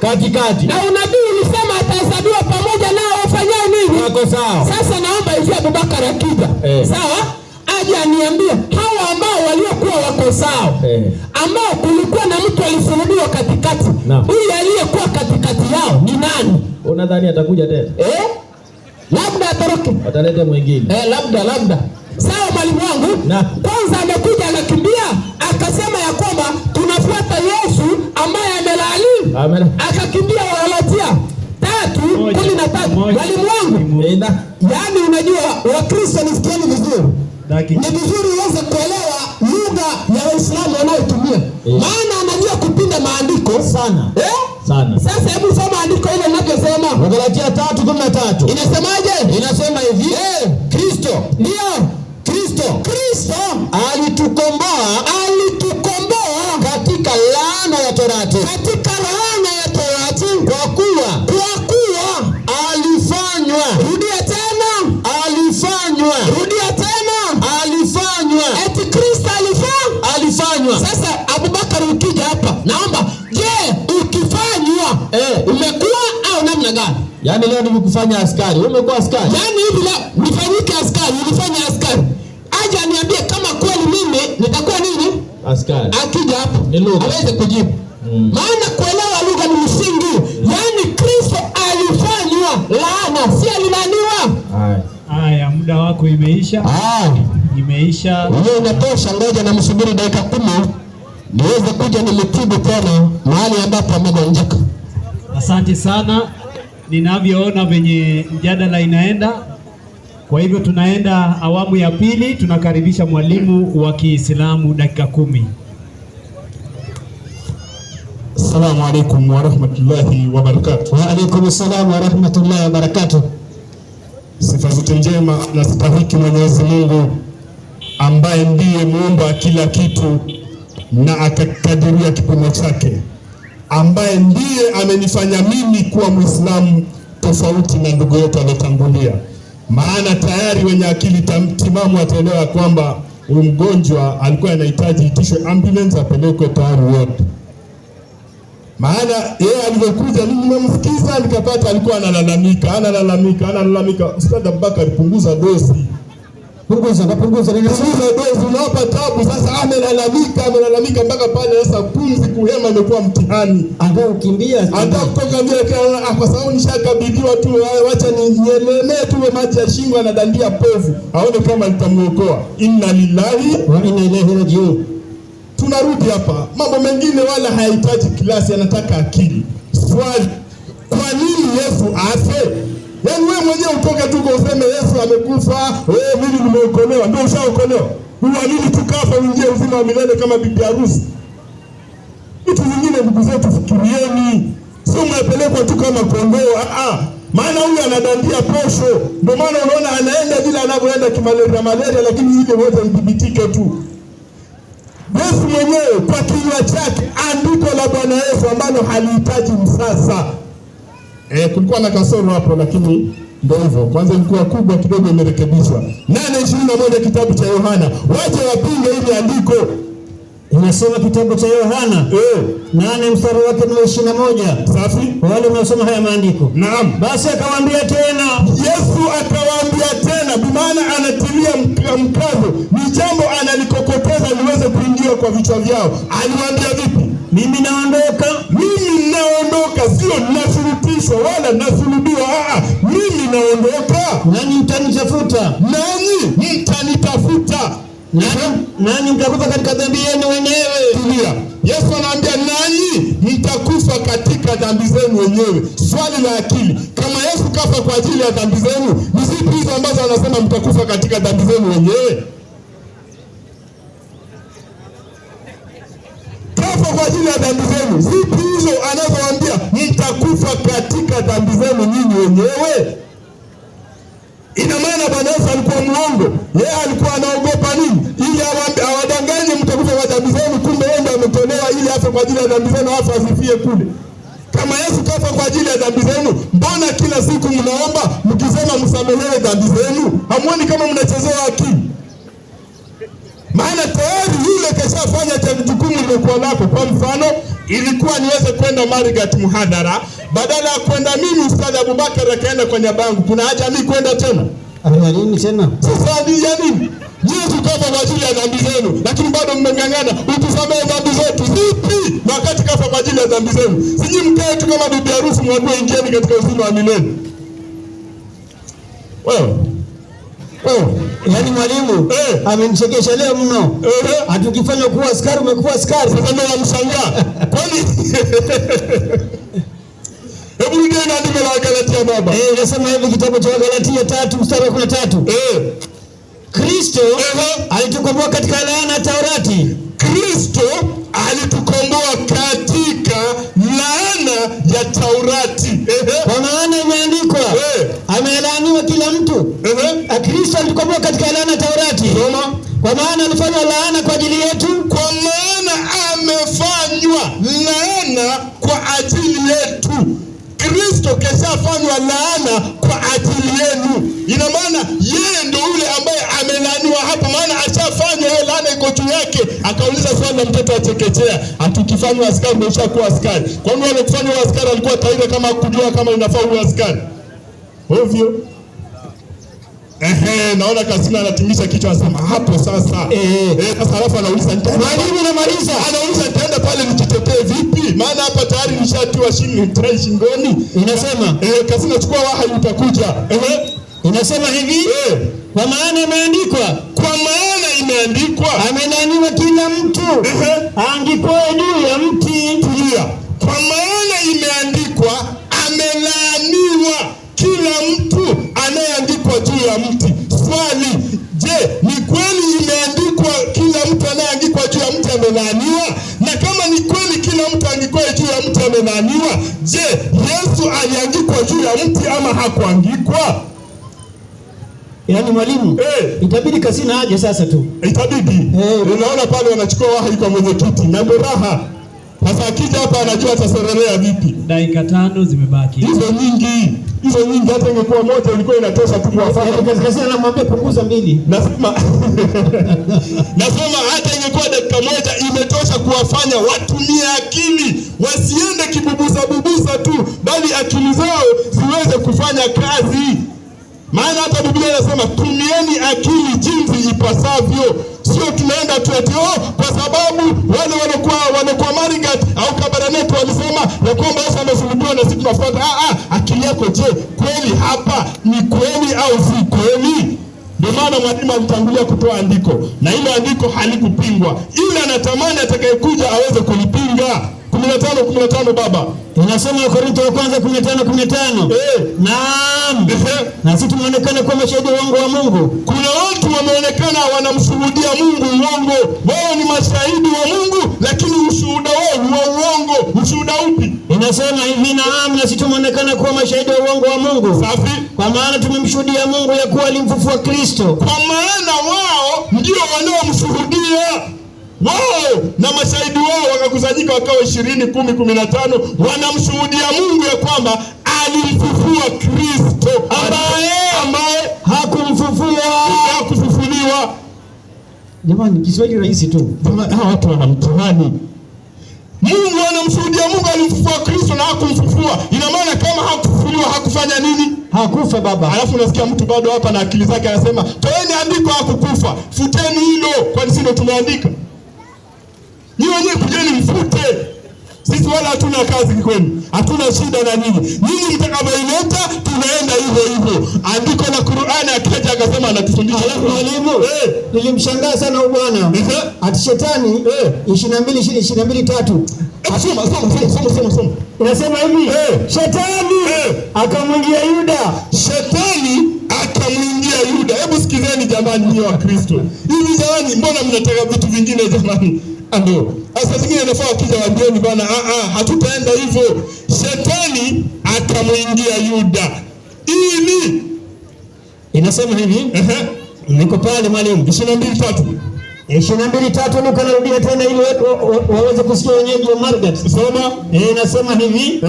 katikati. Na unabii ulisema atahesabiwa pamoja nao wafanyao nini? Wakosao. Sasa naomba hivi Abubakar akija. Sawa? Aje aniambie hawa ambao waliokuwa wakosao. Ambao kulikuwa na mtu alisulubiwa katikati. Huyu aliyekuwa katikati yao ni nani? Unadhani atakuja tena? Labda atoroke. Wataleta mwingine. Labda. Sawa mwalimu wangu. Kwanza amekuja akakimbia akasema ya kwamba tunafuata Yesu ambaye amelali. Akakimbia Wagalatia 3:13. Mwalimu wangu. Yaani unajua Wakristo nisikieni vizuri. Ni vizuri uweze kuelewa lugha ya Waislamu wanayotumia. Maana anajua kupinda maandiko sana. Sasa hebu soma andiko ile linavyosema. Wagalatia 3:13. Inasemaje? Inasema hivi, Kristo alitukomboa katika laana ya Torati. Kwa kuwa alifanywa. Rudia tena. Eti Kristo alifanywa. Sasa Abubakar ukija hapa, naomba, je, ukifanywa umekuwa au namna gani? Yaani leo nimekufanya askari, umekuwa askari. Yaani hivi leo nifanyike askari, ulifanya askari. Aje aniambie kama kweli mimi nitakuwa nini? Askari. Akija hapo aweze kujibu. Maana kuelewa lugha ni msingi. Yaani Kristo alifanywa laana, si alilaaniwa. Haya, muda wako imeisha. Imeisha. Hiyo inatosha, ngoja na msubiri dakika 10 niweze kuja nimetibu tena mahali ambapo amegonjeka. Asante sana. Ninavyoona venye mjadala inaenda, kwa hivyo tunaenda awamu ya pili. Tunakaribisha mwalimu wa Kiislamu dakika 10. Assalamu alaikum wa rahmatullahi wa barakatuh. Wa alaikum assalam wa rahmatullahi wa barakatuh. Sifa zote njema na stahiki Mwenyezi Mungu ambaye ndiye muumba kila kitu na akakadiria kipimo chake, ambaye ndiye amenifanya mimi kuwa Muislamu tofauti na ndugu yetu aliyotangulia. Maana tayari wenye akili timamu ataelewa kwamba huyu mgonjwa alikuwa anahitaji itishwe ambulance apelekwe tayari wote. Maana yeye alivyokuja mimi nimemsikiza nikapata alikuwa analalamika. Ustadh Abubakar, punguza dozi. Punguza dozi, unawapa tabu. Sasa amelalamika mpaka pale sasa pumzi kuhema imekuwa mtihani. Anataka kukimbia. Kwa sababu nishakabidhiwa tu, wacha nielemee tu maji ya shingo anadandia povu. Aone kama nitamuokoa. Inna lillahi wa inna ilaihi rajiun. Tunarudi hapa, mambo mengine wala hayahitaji klasi, yanataka akili. Swali, kwa nini Yesu afe? Yaani wewe mwenyewe utoke tu useme Yesu amekufa, mimi nimeokolewa. Ndio ushaokolewa? Uamini tukafa uingie uzima wa milele kama bibi harusi? Vitu vingine ndugu zetu fikirieni. Sio mnapelekwa tu kama kondoo. Maana huyu anadandia posho. Ndio maana unaona anaenda bila anavyoenda kimalaria, lakini ile wote mdhibitike tu. Yesu mwenyewe kwa kinywa chake, andiko la Bwana Yesu ambalo halihitaji msasa. Kulikuwa na kasoro hapo, lakini ndio hivyo. Kwanza ilikuwa kubwa kidogo, imerekebishwa. 8:21 kitabu cha Yohana. Waje wapinge ile andiko. Inasema kitabu cha Yohana 8 mstari wake ni 21. Safi. Wale wanaosoma haya maandiko. Naam. Basi akawaambia tena. Yesu akawaambia tena, bi maana anatilia mkazo. Ni jambo analikokoteza liweze kuingia kwa vichwa vyao. Aliwaambia vipi? Mimi naondoka, sio ninashurutishwa wala nasulubiwa. Mimi naondoka, nanyi mtanitafuta. Nanyi mtakufa katika dhambi yenu wenyewe. Tulia. Yesu anaambia nanyi mtakufa katika dhambi zenu wenyewe. Swali la akili, kama Yesu kafa kwa ajili ya dhambi zenu, ni zipi hizo ambazo anasema mtakufa katika dhambi zenu wenyewe? Kafa kwa ajili ya dhambi zenu, zipi hizo anazoambia mtakufa katika dhambi zenu nyinyi wenyewe? Ina maana Bwana Yesu alikuwa muongo. Yeye alikuwa anaogopa nini? Ili awadanganye mtakufa kwa dhambi zenu, kumbe yeye ndiye ametolewa ili afe kwa ajili ya dhambi zenu, afa asifie kule. Kama Yesu kafa kwa ajili ya dhambi zenu, mbona kila siku mnaomba mkisema msamehewe dhambi zenu? Hamuoni kama mnachezewa akili? Maana tayari yule keshafanya cha jukumu lilikuwa lako. Kwa mfano, ilikuwa niweze kwenda Marigat muhadhara, badala ya kwenda mimi Ustadh Abubakar akaenda kwa niaba yangu. Kuna haja mimi kwenda tena? Nini tena? Sasa ni ya nini? Yesu kafa kwa ajili ya dhambi zenu, lakini bado mmeng'ang'ana utusamehe dhambi zetu. Vipi? Na wakati kafa kwa ajili ya dhambi zenu. Siji mkae tu kama bibi harusi mwambie ingieni katika uzima wa milele. Yaani mwalimu amenichekesha leo mno. Hatukifanya kuwa askari umekuwa askari. Sasa ndio namshangaa. Kwani hebu ndio andiko la Galatia baba. Nasema hivi kitabu cha Galatia 3 mstari wa 13. Kristo alitukomboa katika laana ya Taurati. Kristo alitukomboa katika laana ya Taurati. Kwa maana imeandikwa, amelaaniwa kila mtu. Kristo alitukomboa katika laana ya Taurati. Kwa maana alifanywa laana kwa ajili yetu. Kwa maana amefanywa laana kwa ajili yetu. Kristo keshafanywa laana kwa ajili yenu. Ina maana yeye ndio yule ambaye amelaaniwa hapo, maana ashafanywa hiyo laana iko juu yake. Akauliza swali la mtoto wa chekechea, atukifanywa askari ndio ushakuwa askari. Kwa nini wale kufanywa askari alikuwa taira kama kujua kama inafaa uwe askari? Ovyo. Naona Kasina anatingisha kichwa anasema hapo sasa. Sasa alafu anauliza mwalimu namaliza. Anauliza nitaenda pale nijitetee vipi? Maana hapa tayari nishatiwa shingoni. Inasema Kasina chukua wahi utakuja. Inasema hivi, kwa maana imeandikwa, amelaaniwa kila mtu aangikwaye juu ya mti. Tulia. Kwa maana imeandikwa, amelaaniwa kila mtu anayeangikwa juu ya mti. Swali, je, ni kweli imeandikwa kila mtu anayeangikwa juu ya mti amelaaniwa? Na kama ni kweli kila mtu aangikwaye juu ya mti amelaaniwa, je, Yesu aliangikwa juu ya mti ama hakuangikwa? Yaani mwalimu, itabidi Kasina aje sasa tu. Itabidi. Unaona pale wanachukua wahi kwa mwenyekiti na ndo raha. Sasa akija hapa anajua ataserelea vipi. Dakika 5 zimebaki. Hizo nyingi hata ingekuwa moja ilikuwa inatosha tu kuwafanya. Kasina anamwambia punguza 2. Nasema hata ingekuwa dakika moja imetosha kuwafanya watumie akili, wasiende kibubuza tu, bali akili zao ziweze kufanya kazi. Maana hata Biblia inasema tumieni akili jinsi ipasavyo. Sio tunaenda tu eti kwa sababu wale walikuwa Marigat au Kabarnet walisema ya kwamba Yesu amesulubiwa na sisi tunafuata. Akili yako je, kweli hapa ni kweli au si kweli? Ndio maana mwalimu alitangulia kutoa andiko na ile andiko halikupingwa. Ila anatamani atakayekuja aweze kulipinga. 15 baba. Inasema Wakorintho wa kwanza 15:15. Naam. Na sisi tumeonekana kwa mashahidi uongo wa Mungu. Kuna watu wameonekana wanamshuhudia Mungu uongo. Wao ni mashahidi wa Mungu lakini ushuhuda wao ni wa uongo. Ushuhuda upi? Inasema hivi, naam, na sisi tumeonekana kwa mashahidi wa uongo wa Mungu. Safi. Kwa maana tumemshuhudia Mungu ya kuwa alimfufua Kristo. Kwa maana wao ndio wanaomshuhudia. Wao na mashahidi wao wakakusanyika wakawa 20, 10, 15 wanamshuhudia Mungu ya kwamba alimfufua Kristo ambaye hakufufuliwa. Jamani, Kiswahili rahisi tu. Hawa watu wanamtihani. Mungu anamshuhudia Mungu alimfufua Kristo na hakumfufua. Ina maana kama hakufufuliwa hakufanya nini? Hakufa baba. Alafu unasikia mtu bado hapa na akili zake anasema, "Toeni andiko hakukufa. Futeni hilo." Kwani sisi ndio tumeandika? Nyinyi wenyewe kujeni mfute. Sisi wala hatuna kazi kwenu. Hatuna shida na nyinyi. Nyinyi mtakapoileta tunaenda hivyo. Andiko la Qur'ani akaja akasema anatufundisha. Alafu mwalimu, nilimshangaa sana huyu bwana. Ati shetani 22:3. Soma. Inasema hivi, shetani akamwingia Yuda. Shetani akamwingia Yuda. Hebu sikizeni jamani nyinyi wa Kristo. Hivi jamani, mbona mnataka vitu vingine jamani? Ndio. Sasa zingine nafaa wakija waambieni bwana, hatutaenda hivyo. Shetani akamwingia Yuda. Ili inasema hivi, niko pale mwalimu 22:3. 22:3 Luka anarudia tena ili waweze kusikia wenyeji wa Marigat. Soma. Inasema hivi,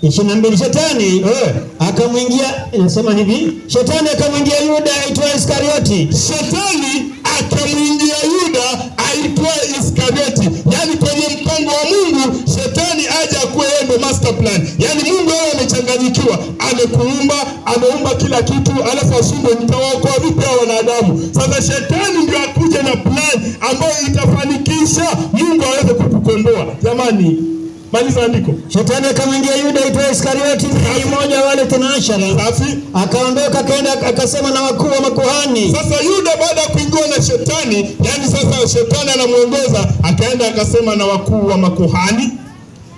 22 shetani akamwingia, inasema hivi, shetani akamwingia Yuda aitwaye Iskarioti. Shetani akamwingia Yuda aitwaye Iskarioti. Yaani kwenye mpango wa Mungu shetani aje akuwe yeye master plan. Yaani Mungu yeye amechanganyikiwa, ameumba kila kitu, alafu ashinde nitawaokoa vipi hao wanadamu. Sasa shetani ndio akuje na plan ambayo itafanikisha Mungu aweze kutukomboa. Jamani, maliza andiko. Shetani akamwingia Yuda aitwaye Iskarioti, mmoja wale tenashara. Safi. Akaondoka akaenda akasema na wakuu wa makuhani. Sasa Yuda baada ya kuingiwa na shetani, yani sasa shetani anamuongoza, akaenda akasema na wakuu wa makuhani.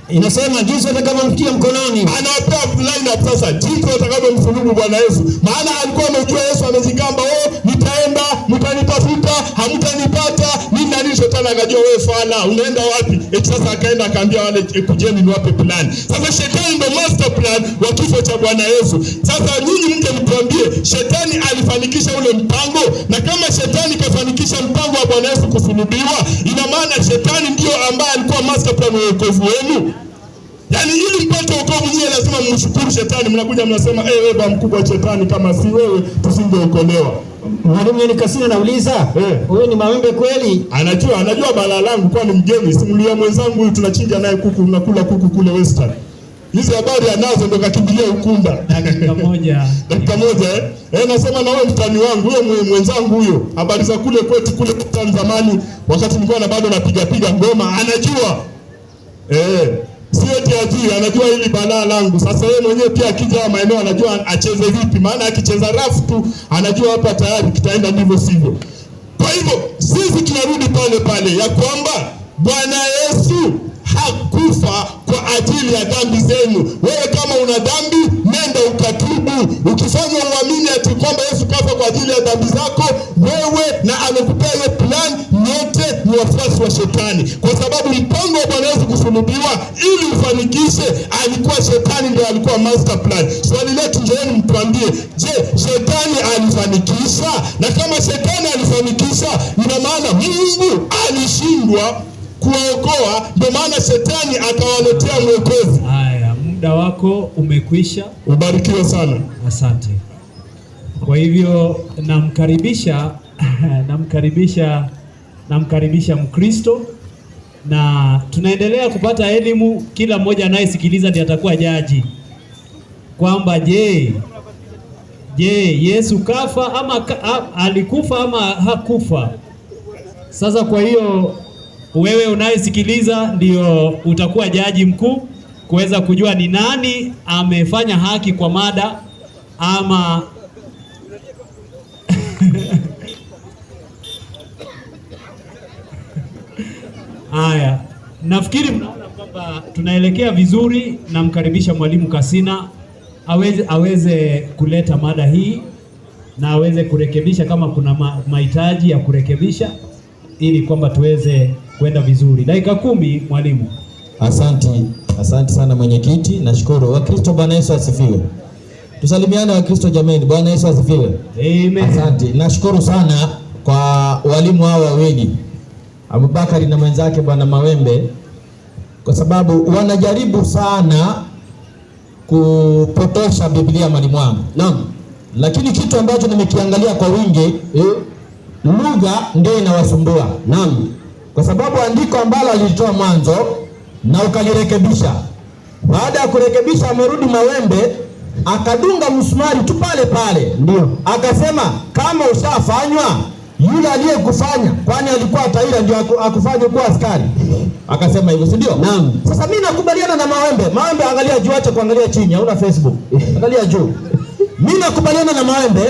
Inasema jinsi watakavyomtia mkononi. Anawapea line up sasa, jinsi watakavyomsulubu Bwana Yesu. Maana alikuwa amejua Yesu amejigamba, nitaenda, mtanitafuta, hamtanipata. Nini na nini? Shetani akajua wewe fala, unaenda wapi? Sasa akaenda akaambia wale kujeni niwape plan. Sasa shetani ndio master plan wa kifo cha Bwana Yesu. Sasa nyinyi mje mtuambie, shetani alifanikisha ule mpango? Na kama shetani kafanikisha mpango wa Bwana Yesu kusulubiwa, ina maana shetani ndio ambaye alikuwa master plan wa wokovu wenu. Yaani ili mpate wokovu nyinyi lazima mshukuru shetani. Mnakuja mnasema wewe baba mkubwa shetani, kama si wewe tusingeokolewa. Mwalimu ni Kasina nauliza, wewe ni mawembe kweli? Anajua balaa langu, kwa ni mgeni. Simulia mwenzangu huyu tunachinja naye kuku, tunakula kuku kule Western. hizi habari anazo, ndo kakimbilia Ukunda. Dakika moja nasema na wewe mtani wangu huyo, mwenzangu huyo, habari za kule kwetu kule zamani, wakati nilikuwa bado napiga ngoma, anajua sio eti ajui, anajua hili balaa langu. Sasa yeye mwenyewe pia akija maeneo anajua acheze vipi, maana akicheza rafu tu anajua hapa tayari kitaenda ndivyo sivyo. Kwa hivyo sisi tunarudi pale ya kwamba Bwana Yesu hakufa kwa ajili ya dhambi zenu. Wewe kama una dhambi, nenda ukatubu. Ukifanya uamini ati kwamba Yesu kafa kwa ajili ya dhambi zako, wewe na amekupea hiyo plan, nyote ni wafuasi wa shetani. Kwa sababu mpango wa Bwana Yesu kusulubiwa ili ufanikishe, alikuwa shetani ndio alikuwa master plan. Swali letu njooni mtuambie, je, shetani alifanikisha? Na kama shetani alifanikisha, ina maana Mungu alishindwa kuokoa, ndio maana shetani akawaletea mwokozi. Haya, muda wako umekwisha. Ubarikiwe sana. Asante. Kwa hivyo namkaribisha Mkristo, na tunaendelea kupata elimu. Kila mmoja anayesikiliza ndiye atakuwa jaji kwamba je, Yesu kafa ama alikufa ama hakufa. Sasa kwa hiyo wewe unayesikiliza ndio utakuwa jaji mkuu kuweza kujua ni nani amefanya haki kwa mada ama haya. Nafikiri mnaona kwamba tunaelekea vizuri. Namkaribisha Mwalimu Kasina aweze kuleta mada hii na aweze kurekebisha kama kuna mahitaji ya kurekebisha ili kwamba tuweze kwenda vizuri. Dakika 10, mwalimu. Asante sana mwenyekiti. Nashukuru. Wakristo, Bwana Yesu asifiwe. Tusalimiane Wakristo jameni. Bwana Yesu asifiwe. Amen. Asante. Nashukuru sana kwa walimu hao wawili, Abubakari na mwenzake Bwana Mawembe, kwa sababu wanajaribu sana kupotosha Biblia mwalimu wangu. Naam. Lakini kitu ambacho nimekiangalia kwa wingi, lugha ndio inawasumbua. Naam. Kwa sababu andiko ambalo alitoa mwanzo na ukalirekebisha. Baada ya kurekebisha, amerudi Mawembe akadunga msumari tu pale. Ndio. Akasema kama ushafanywa, yule aliyekufanya kwani alikuwa taira ndio akufanye kuwa askari. Akasema hivyo, si ndio? Naam. Sasa mimi nakubaliana na Mawembe, angalia juu, acha kuangalia chini, hauna Facebook. Angalia juu. Mimi nakubaliana na Mawembe,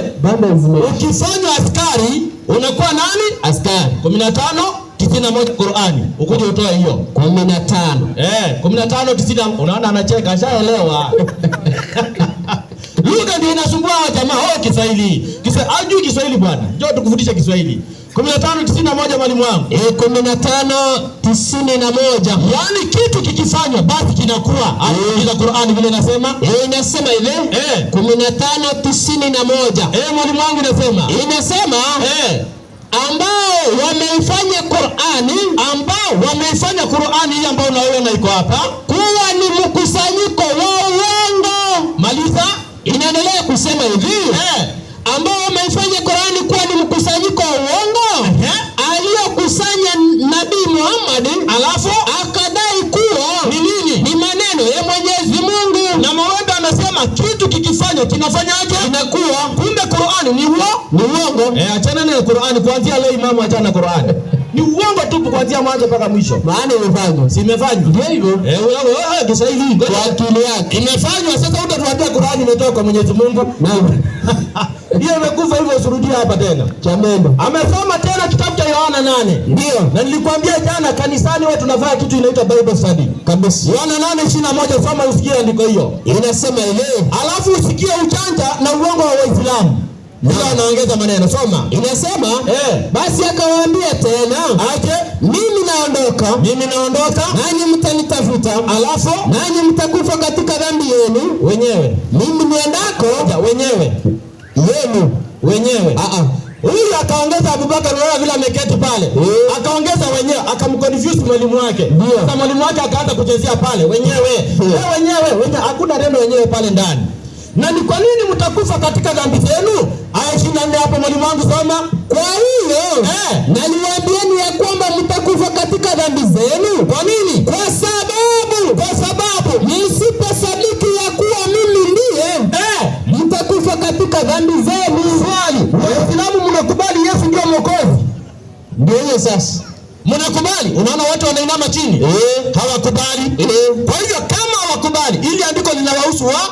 ukifanywa askari unakuwa nani? Askari. 15:91 Qur'ani. Ukuje utoe hiyo. 15:90. Unaona anacheka, ashaelewa. Lugha ndio inasumbua jamaa. Kiswahili. Ajui Kiswahili bwana. Njoo tukufundishe Kiswahili. 15:91 mwalimu wangu. 15:91. Yaani kitu kikifanywa basi kinakuwa. Andika Qur'ani vile inasema. Inasema ile 15:91. Mwalimu wangu inasema ambao wameifanya Qur'ani hii ambayo unaona iko hapa kuwa ni mkusanyiko wa uongo. Maliza. Inaendelea kusema hivi, ambao wameifanya Qur'ani kuwa ni mkusanyiko wa uongo aliyokusanya Nabii Muhammad, alafu akadai kuwa ni nini? Ni maneno ya Mwenyezi Mungu. Na Mawembe anasema kitu kikifanywa kinafanyaje? Inakuwa. Kumbe Qur'ani ni uongo. Achana na Qur'ani kuanzia leo, imamu achana Qur'ani. Ni uongo tu kuanzia mwanzo mpaka mwisho. Maana imefanywa. Si imefanywa. Ndio hivyo. Kiswahili kwa akili yake. Imefanywa. Sasa utatuambia Qur'ani imetoka kwa Mwenyezi Mungu. Naam. Hiyo imekufa hivyo, usirudia hapa tena. Chamendo. Amesoma tena kitabu cha Yohana 8. Ndio. Na nilikwambia jana kanisani wewe tunafanya kitu inaitwa Bible study. Kabisa. Yohana 8:21, soma usikie andiko hiyo. Inasema ile. Alafu usikie ujanja na uongo wa Waislamu. Ndio anaongeza maneno. Soma. Inasema basi akawaambia tena, mimi naondoka nanyi mtanitafuta, alafu nanyi mtakufa katika dhambi yenu wenyewe. Mimi niendako wenyewe. Huyu akaongeza Abubakar, wala vile ameketi pale. Akaongeza wenyewe, akamconfuse mwalimu wake. Sasa mwalimu wake akaanza kuchezea pale wenyewe. Hakuna neno wenyewe pale ndani. Na ni kwa nini mtakufa katika dhambi zenu? Aya 24 hapo mwalimu wangu soma. Kwa hiyo na niwaambieni ya kwamba mtakufa katika dhambi zenu. Kwa nini? Kwa sababu msiposadiki hiyo sasa. Mnakubali? Unaona watu wanainama chini. Hawakubali. Kwa hivyo kama hawakubali, ili andiko linawahusu wao.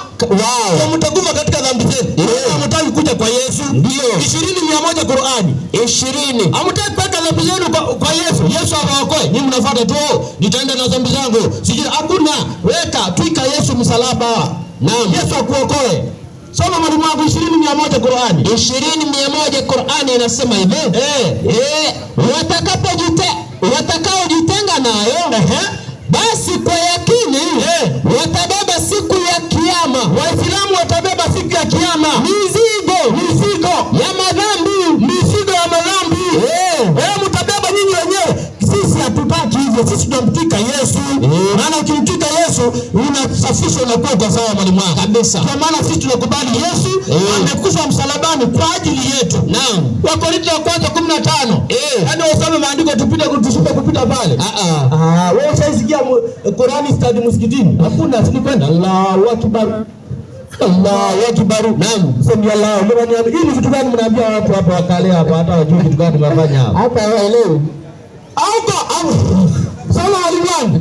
Mtakufa katika dhambi zenu. Hamtaki kuja kwa Yesu. Ndio. 20:100 Qur'ani. 20. Hamtaki paka dhambi zenu kwa Yesu. Yesu awaokoe. Ni mnafuata tu. Nitaenda na dhambi zangu. Sijui hakuna. Weka twika Yesu msalaba. Naam. Yesu akuokoe. Soma mwalimu wangu 20:100 Qur'ani. 20:100 Qur'ani inasema hivi. Watakaojitenga nayo basi kwa yakini watabeba siku ya kiyama. Waislamu watabeba siku ya kiyama mizigo ya madhambi, mtabeba nyinyi wenyewe. Sisi hatutaki hivyo, sisi tunamtika Yesu. Maana ukimtika Yesu unasafishwa na kuwa sawa mwalimu wangu. Kabisa. Kwa maana sisi tunakubali Yesu amekufa msalabani kwa ajili yetu. Naam. Wakorintho wa kwanza 15. Yaani usome maandiko tushuke kupita pale. Wewe ushasikia Qur'ani study msikitini? Hakuna, si kwenda Allahu Akbar. Allahu Akbar. Naam. Sema Allah. Hii ni vitu gani mnaambia watu hapa wakale hapa hata wajui kitu gani tunafanya hapa? Hapa hawaelewi. Au soma aliwangu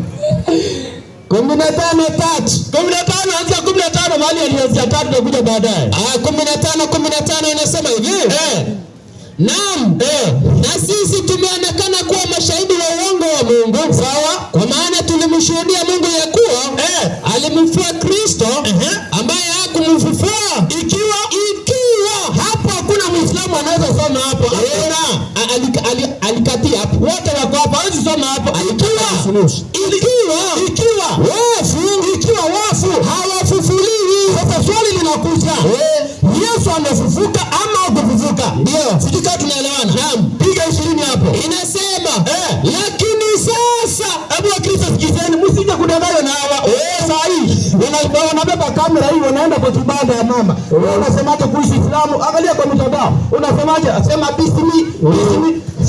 15 anza 15 mahali alianzia 3 na kuja baadaye. 15 inasema hivi. Naam. Na sisi tumeonekana kuwa mashahidi wa uongo wa Mungu. Sawa? Kwa maana tulimshuhudia Mungu ya kuwa alimfufua Kristo ambaye hakumfufua. Ikiwa hapo hakuna Muislamu anaweza soma hapo. Alikatia hapo. Wote wako hapo. Hawezi soma hapo. Ikiwa wafu hawafufuliwi. Sasa swali linakuja. Yesu amefufuka ama hakufufuka? Ndio. Sijui kama tunaelewana. Naam. Piga 20 hapo. Inasema lakini sasa hebu Wakristo sikizeni, msije kudanganywa na hawa. Sasa hii wanabeba kamera hii wanaenda kwa kibanda ya mama. Unasemaje kuhusu Uislamu? Angalia kwa mtandao. Unasemaje? Asema bismi.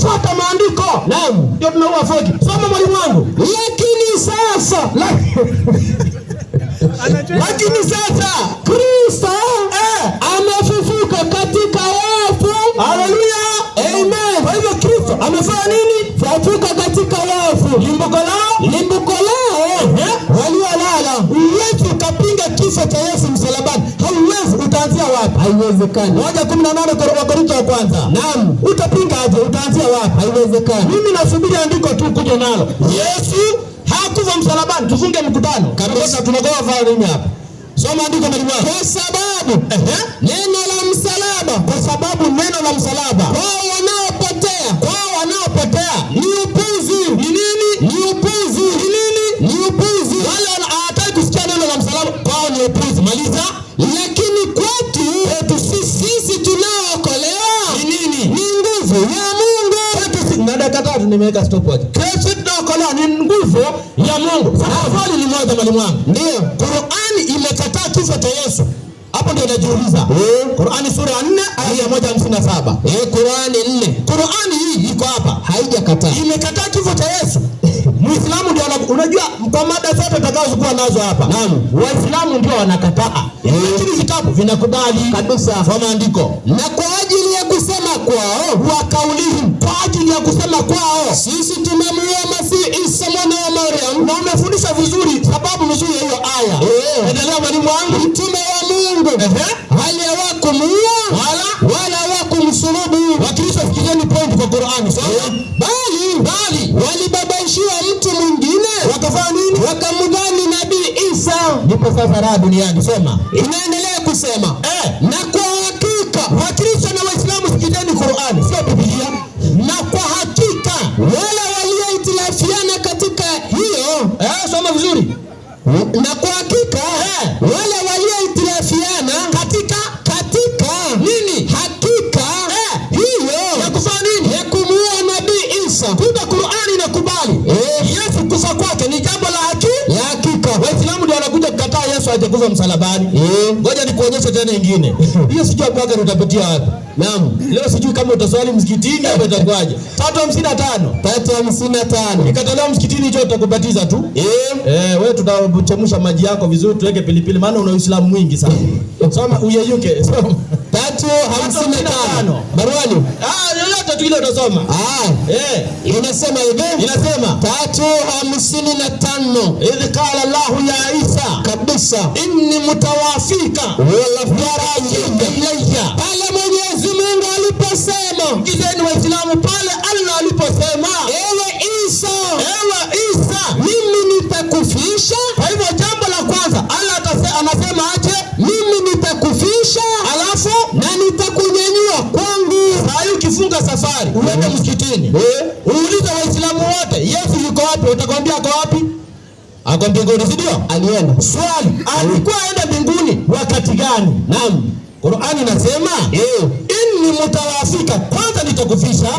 Fuata maandiko. Naam. Ndio tunaua foki. Soma mwalimu wangu. Lakini sasa Kristo amefufuka katika wafu. Haleluya. Amen. Kwa hivyo Kristo amefanya nini? Fufuka katika wafu. Limbuko lao waliolala. Yesu kapinga kifo cha Yesu msalabani. Hauwezi, utaanzia wapi? Haiwezekani. 1:18 Wakorintho wa kwanza. Naam. Utapinga aje? Utaanzia wapi? Haiwezekani. Mimi nasubiri andiko tu kuja nalo. Yesu hakufa msalabani. Tufunge mkutano. Kabisa tunagoa fanya nini hapa? Soma andiko mwalimu wangu. Kwa sababu neno la msalaba, kwa wanaopotea ni upuzi. Ni nini? Ni upuzi. Wale hawataka kusikia neno la msalaba, kwao ni upuzi. Maliza. Lakini kwetu sisi tunaookolewa ni nini? Ni nguvu ya Mungu. Na dakika 3 nimeweka stopwatch. Kesho tunaokolewa ni nguvu ya Mungu. Sasa swali ni moja mwalimu wangu. Ndio. Qur'ani imekataa kifo cha Yesu. Hapo ndio najiuliza. Qur'ani sura ya 4 aya ya 157. Qur'ani 4. Qur'ani hii iko hapa. Haijakataa. Imekataa kifo cha Yesu. Muislamu ndio unajua kwa mada zote tutakazokuwa nazo hapa. Naam. Waislamu ndio wanakataa. Lakini vitabu vinakubali kabisa kwa maandiko. Na kwa ajili ya kusema kwao, sisi tumemuua Masihi Isa mwana wa Maryam. Na umefundisha vizuri sababu nzuri ya hiyo aya. Endelea mwalimu wangu. Mtume wa Mungu. Hali hawakumuua wala hawakumsulubu. Wakristo sikizeni point kwa Qur'ani. Bali walibabaishiwa mtu mwingine. Wakafanya nini? Wakamdhani Nabii Isa. Ndipo sasa raha duniani. Soma. Inaendelea kusema. Na kwa hakika Wakristo na Waislamu sikizeni Qur'ani, sio Biblia. Na kwa hakika wale walioitilafiana katika hiyo, soma vizuri. Na kwa hakika wale walioitilafiana katika nini? Hakika hiyo ya kufanya nini? Ya kumuua Nabii Isa. Kumbe Qur'ani inakubali Yesu kufa kwake ni jambo la hakika. Waislamu ndio wanakuja kukataa Yesu hajakufa msalabani. Ngoja nikuonyeshe tena nyingine. Hiyo sijui mpaka utapitia wapi. Naam. Leo sijui kama utaswali msikitini au itakuwaje. 3:55. Ikatolewa msikitini hicho utakubatiza tu. Wewe tutachemsha maji yako vizuri tuweke pilipili maana una Uislamu mwingi sana. Soma uyeyuke. Soma. 3 3:55. Baruani. Yoyote tu ile utasoma. Inasema hivi. Inasema 3:55. Idh qala Allahu ya Isa. Kabisa. Inni mutawafika. Wala faraja ilayya. Pale Mwenyezi Mungu aliposema, gizeni Waislamu, pale Allah aliposema, ewe Isa, mimi nitakufisha. Kwa hivyo jambo la kwanza Allah anasema aje? Mimi nitakufisha, alafu na nitakunyanyua kwangu. Sasa ukifunga safari uende msikitini, uulize Waislamu wote Yesu yuko wapi, utakwambia ako wapi? Ako mbinguni, si ndio? Alienda. Swali, alikuwa aenda mbinguni wakati gani? Naam. Qur'ani inasema inni mutawafika, kwanza nitakufisha,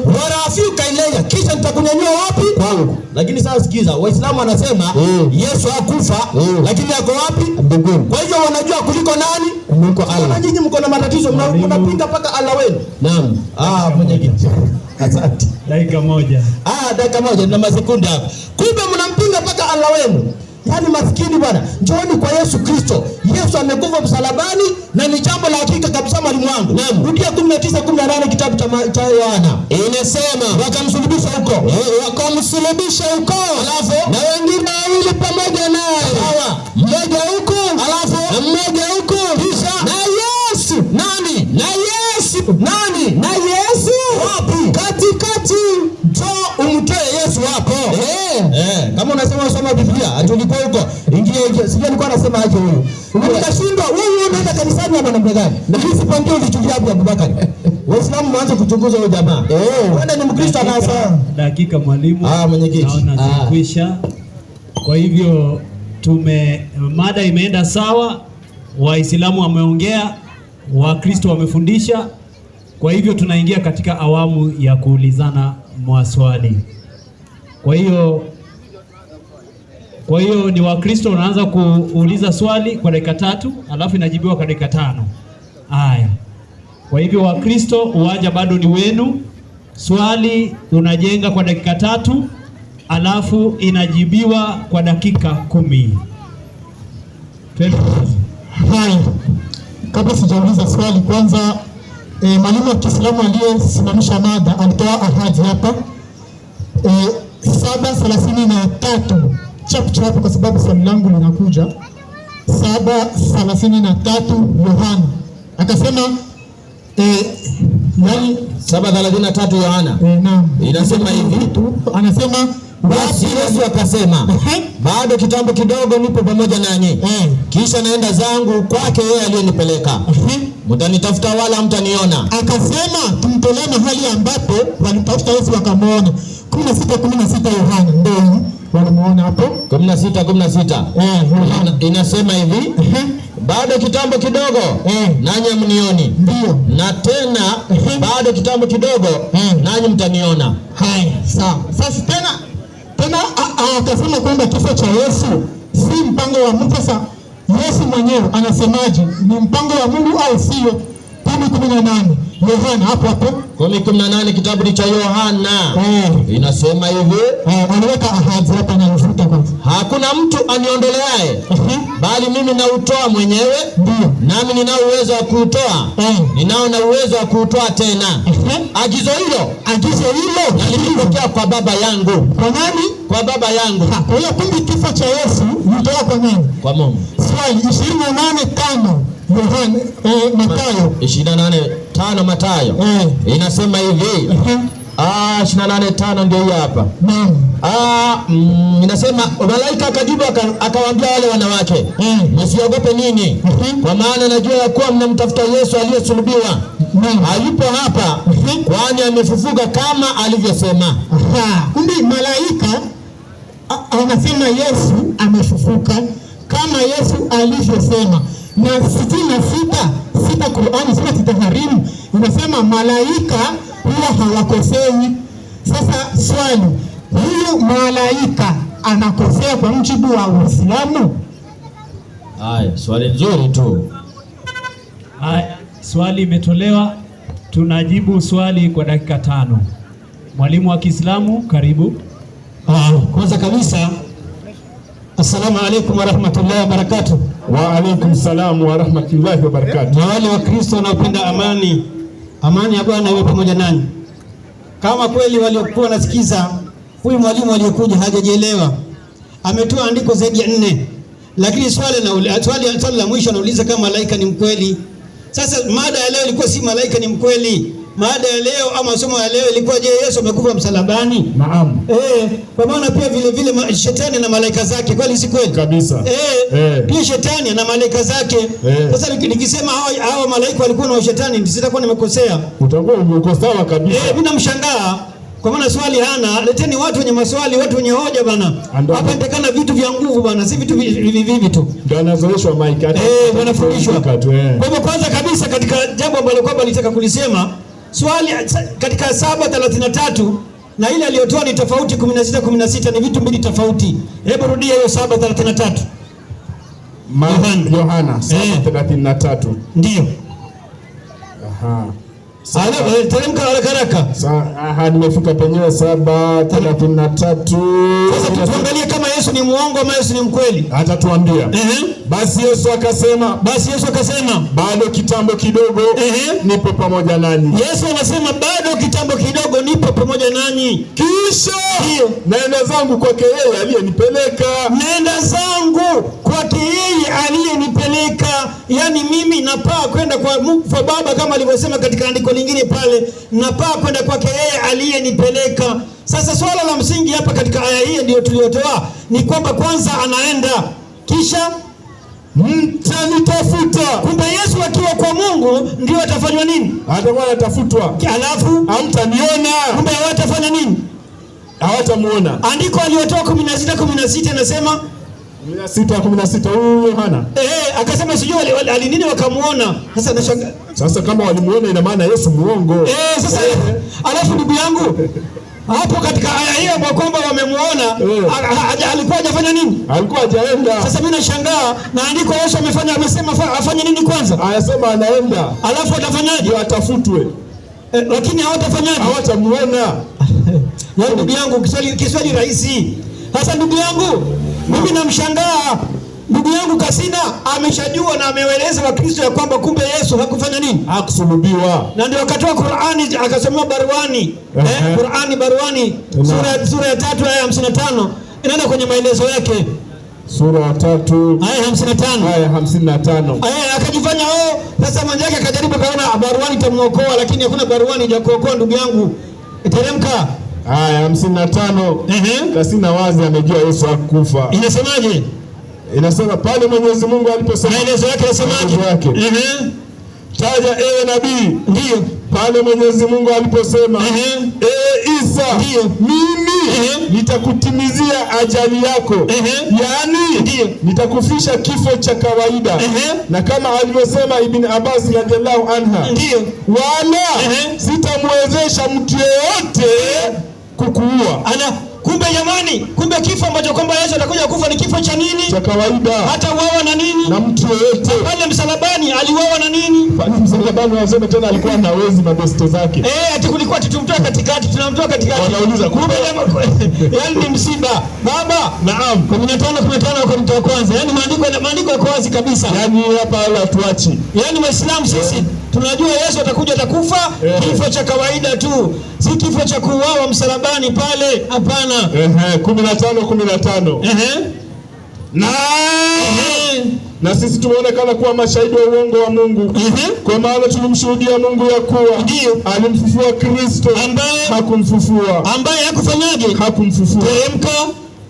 warafika ilayya, kisha nitakunyanyua wapi? Kwangu. Lakini sasa sikiza, Waislamu wanasema Yesu hakufa, lakini yako wapi? Mbinguni. Kwa hivyo wanajua kuliko nani? Kuliko Allah. Nyinyi mko na matatizo, mnapinga paka Allah wenu. Naam. Mwenyekiti. Asante. Dakika moja na masekunde hapa. Kumbe mnampinga paka Allah wenu. Yaani maskini bwana, njooni kwa Yesu Kristo. Yesu amekufa msalabani na ni jambo la hakika kabisa mwalimu wangu. Naam. Rudia 19:18 kitabu cha Yohana. Inasema wakamsulubisha huko. Alafu na wengine wawili pamoja naye. Sawa. Mmoja huko, alafu na mmoja huko. Kisha na Yesu. Nani? Na Yesu. Nani? Na Yesu. Wapi? Katikati. Njoo umtoe Yesu hapo. Kama unasema usoma Biblia, atulikuwa huko. Ingia. Sijui alikuwa anasema aje huyo. Ukashindwa, wewe unaenda kanisani ama namna gani? Na hizi pambio vitu vya Abubakar. Waislamu mwanzo kuchunguza huyo jamaa. Wewe ni Mkristo anasa. Dakika mwalimu. Mwenyekiti. Naona zikwisha. Kwa hivyo mada imeenda sawa. Waislamu wameongea, Wakristo wamefundisha. Kwa hivyo tunaingia katika awamu ya kuulizana maswali. Kwa hiyo ni Wakristo wanaanza kuuliza swali kwa dakika 3, alafu inajibiwa kwa dakika 5. Haya. Kwa hivyo Wakristo, uwanja bado ni wenu. Swali unajenga kwa dakika 3, alafu inajibiwa kwa dakika 10. Haya. Kabla sijauliza swali, kwanza mwalimu wa Kiislamu aliyesimamisha mada alitoa ahadi hapa 7:33 chap kwa sababu swali langu linakuja 7:33 Yohana akasema yani 7:33 Yohana inasema hivi tu, anasema basi Yesu akasema bado kitambo kidogo nipo pamoja nanyi, kisha naenda zangu kwake yeye aliyenipeleka. Mtanitafuta wala mtaniona. Akasema tumtolee mahali ambapo walitafuta Yesu wakamwona. 16:16 Yohana ndio walimuona hapo. 16:16 inasema hivi, bado kitambo kidogo nanyi mnioni, ndio na tena bado kitambo kidogo nanyi mtaniona. Haya, sawa. Sasa tena akasema kwamba kifo cha Yesu si mpango wa Mungu. Sasa Yesu mwenyewe anasemaje, ni mpango wa Mungu au sio? 10:18 Yohana hapo 10:18 kitabu cha Yohana inasema hivi, anaweka ahadi hapa na mvuta kwanza, hakuna mtu aniondoleaye bali mimi nautoa mwenyewe, nami ninao uwezo wa kuutoa, ninao na uwezo wa kuutoa tena. Agizo hilo nalipokea kwa Baba yangu. Kwa nani? Kwa Baba yangu. Kwa hiyo kumbe kifo cha Yesu mtoa kwa nani? Kwa Mungu. Swali 28:5 Yohana Mathayo 28:5 Mathayo inasema hivi, 28:5 ndio hii hapa. Inasema malaika akajibu akawaambia wale wanawake, msiogope ninyi, kwa maana najua ya kuwa mnamtafuta Yesu aliyesulubiwa. Hayupo hapa, kwani amefufuka kama alivyosema. Kumbe malaika anasema Yesu amefufuka kama Yesu alivyosema. Na 66 Qur'ani sura Tahrim inasema malaika huwa hawakosei. Sasa swali, huyu malaika anakosea kwa mujibu wa Uislamu? Haya, swali nzuri tu. Haya, swali imetolewa, tunajibu swali kwa dakika 5. Mwalimu wa Kiislamu, karibu. Kwanza kabisa, assalamu alaikum warahmatullahi wabarakatuh. Wa alaikum salam wa rahmatullahi wa barakatuh. Na wale wa Kristo wanaopenda amani, amani ya Bwana iwe pamoja nanyi. Kama kweli waliokuwa nasikiza huyu mwalimu aliyokuja hajajielewa, ametoa andiko zaidi ya 4, lakini swali la mwisho anauliza kama malaika ni mkweli. Sasa mada ya leo ilikuwa si malaika ni mkweli. Mada ya leo ama somo ya leo ilikuwa je, Yesu amekufa msalabani? Naam. Kwa maana pia vile vile shetani na malaika zake, kweli si kweli? Kabisa. Pia shetani na malaika zake. Sasa nikisema hao malaika walikuwa na shetani, sitakuwa nimekosea. Utakuwa umekosawa kabisa. Mimi namshangaa kwa maana swali hana. Leteni watu wenye maswali, watu wenye hoja bana. Hapa nitakana vitu vya nguvu bana, si vitu vivi tu. Ndio anazoeshwa mic hata. Wanafundishwa. Kwa hivyo kwanza kabisa katika jambo ambalo kwamba nitaka kulisema, swali katika 7:33 na ile aliyotoa ni tofauti 16:16, ni vitu mbili tofauti. Hebu rudia hiyo 7:33. Yohana 7:33. Ndio. Aha. Teremka haraka. Nimefika penyewe 7:33. Sasa tuangalie kama Yesu ni muongo ama Yesu ni mkweli. Atatuambia. Basi Yesu akasema, bado kitambo kidogo nipo pamoja nanyi. Yesu anasema bado kitambo kidogo nipo pamoja nanyi. Kisha naenda zangu kwake yeye aliyenipeleka. Naenda zangu kwake yeye aliyenipeleka. Yaani mimi napaa kwenda kwa Baba kama alivyosema katika andiko lingine pale, napaa kwenda kwake yeye aliyenipeleka. Sasa swala la msingi hapa katika aya hii ndio tuliotoa ni kwamba kwanza anaenda, kisha mtanitafuta. Kumbe Yesu akiwa kwa Mungu ndio atafanywa nini? Atakuwa anatafutwa. Alafu hamtaniona. Kumbe hawatafanya nini? Hawatamuona. Andiko aliyotoa 16:16 anasema 16:16 huyu Yohana. Akasema sijui alinini wakamuona. Sasa nashangaa. Sasa kama walimuona ina maana Yesu muongo. Sasa alafu ndugu yangu hapo katika aya hiyo kwa kwamba wamemuona, alikuwa hajafanya nini? Alikuwa hajaenda. Sasa mimi nashangaa na andiko Yesu amesema afanye nini kwanza? Anasema anaenda. Alafu atafanyaje? Atafutwe. Lakini hawatafanyaje? Hawatamuona. Na ndugu yangu kiswali rahisi. Sasa ndugu yangu mimi namshangaa ndugu yangu Kasina ameshajua na ameweleza Wakristo ya kwamba kumbe Yesu hakufanya nini? Hakusulubiwa. Na ndio akatoa Qur'ani akasomea baruani. Qur'ani baruani sura ya 3 aya 55 inaenda kwenye maelezo yake. Sura ya 3 aya 55. Aya 55. Akajifanya sasa mwanjake akajaribu kaona baruani itamuokoa, lakini hakuna baruani hajakuokoa ndugu yangu. Teremka. Aya 55. Kasina wazi amejua Yesu hakufa. Inasemaje? Inasema pale Mwenyezi Mungu aliposema. Maelezo yake yanasemaje? Taja ewe nabii. Ndio. Pale Mwenyezi Mungu aliposema, Isa, mimi nitakutimizia ajali yako. Yaani nitakufisha kifo cha kawaida. Na kama alivyosema Ibn Abbas radhiallahu anha, wala sitamwezesha mtu yeyote kukuua. Kumbe jamani, kumbe kifo ambacho kwamba Yesu atakuja kufa ni kifo cha nini? Cha kawaida. Hata uawa na nini? Na mtu yeyote. Pale msalabani aliuawa na nini? Pale msalabani wanasema tena alikuwa na wezi mabesto zake. Ati kulikuwa tumtoa katikati, tunamtoa katikati. Wanauliza kumbe yaani ni msiba. Baba, naam. 15 kwa mtu wa kwanza. Yaani maandiko yako wazi kabisa. Yaani hapa wala tuachi. Yaani Waislamu sisi tunajua Yesu atakuja atakufa kifo cha kawaida tu. Si kifo cha kuuawa msalabani pale, hapana. 15. Na sisi tumeonekana kuwa mashahidi wa uongo wa Mungu. Kwa maana tulimshuhudia Mungu ya kuwa alimfufua Kristo ambaye hakumfufua. Ambaye hakufanyaje? Hakumfufua. Teremka.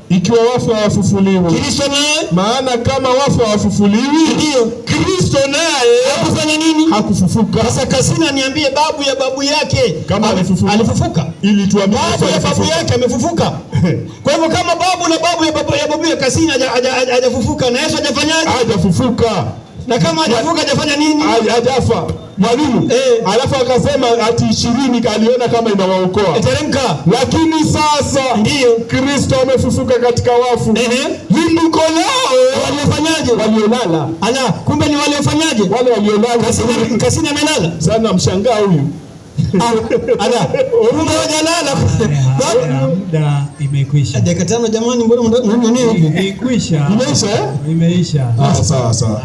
Ikiwa wafu hawafufuliwi. Kristo naye? Maana kama wafu hawafufuliwi, Kristo naye hakufanya nini? Hakufufuka. Sasa Kasina niambie babu ya babu yake kama alifufuka. Ili tuambie babu ya babu yake amefufuka. Kwa hivyo kama babu na babu ya babu ya Kasina hajafufuka na Yesu hajafanyaje? Hajafufuka. Na kama hajafufuka hajafanya nini? Hajafa. Mwalimu, alafu akasema ati 20 aliona kama inawaokoa. Teremka. Lakini sasa ndio Kristo amefufuka katika wafu. Limbuko lao waliofanyaje? Waliolala. Kumbe ni waliofanyaje? Wale waliolala. Kasina amelala. Sana mshangaa huyu. Ala, umeojalala. Muda imekwisha. Dakika 5 jamani, mbona mnaniona hivi? Imekwisha. Imeisha? Sawa.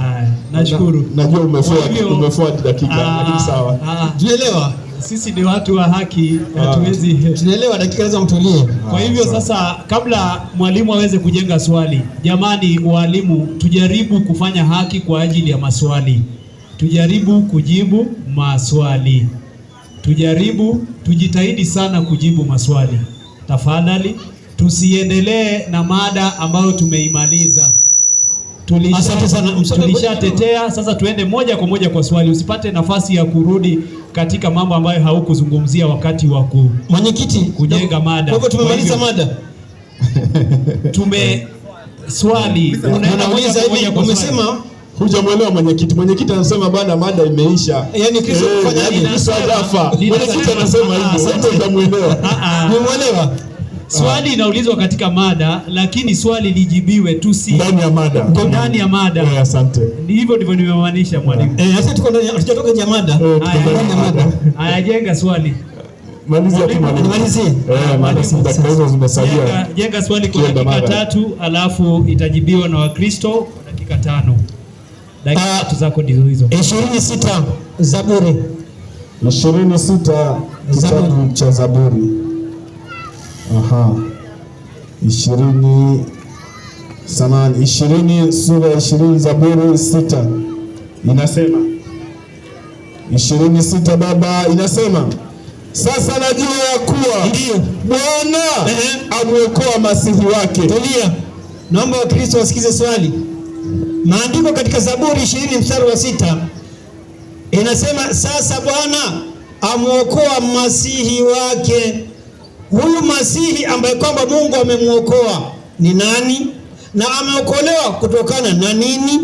Nashukuru. Najua umefua dakika, lakini sawa. Tunaelewa. Sisi ni watu wa haki, hatuwezi. Tunaelewa, dakika za mtulie. Kwa hivyo sasa, kabla mwalimu aweze kujenga swali, jamani walimu, tujaribu kufanya haki kwa ajili ya maswali. Tujaribu kujibu maswali. Tujitahidi sana kujibu maswali. Tafadhali, tusiendelee na mada ambayo tumeimaliza. Asante sana. Tulishatetea, sasa tuende moja kwa moja kwa swali. Usipate nafasi ya kurudi katika mambo ambayo haukuzungumzia wakati wa mwenyekiti kujenga mada. Kwa hivyo tumemaliza mada. Swali. Unauliza hivi, umesema hujamwelewa mwenyekiti. Mwenyekiti anasema bana mada imeisha. Yaani Kristo kufanya nini? Kristo hajafa. Mwenyekiti anasema hivyo. Wewe hujamwelewa. Nimeelewa. Swali inaulizwa katika mada, lakini swali lijibiwe tu si ndani ya mada. Ndani ya mada. Asante. Hivyo ndivyo nimemaanisha mwalimu. Sasa tuko ndani, tutatoka nje ya mada. Haya, jenga swali. Malizia tu mwalimu. Malizie. Dakika hizo zimesalia. Jenga swali kwa dakika 3, alafu itajibiwa na Wakristo kwa dakika 5. Dakika 3 zako ndizo hizo. 26 Zaburi. 26 kitabu cha Zaburi. 20 sura ya 20 Zaburi 6 inasema 26 baba inasema, sasa najua ya kuwa ndio Bwana amwokoa masihi wake. Tulia. Naomba Wakristo wasikize swali. Maandiko katika Zaburi 20 mstari wa 6 inasema, sasa Bwana amwokoa masihi wake. Huyu masihi ambaye kwamba Mungu amemwokoa ni nani? Na ameokolewa kutokana na nini?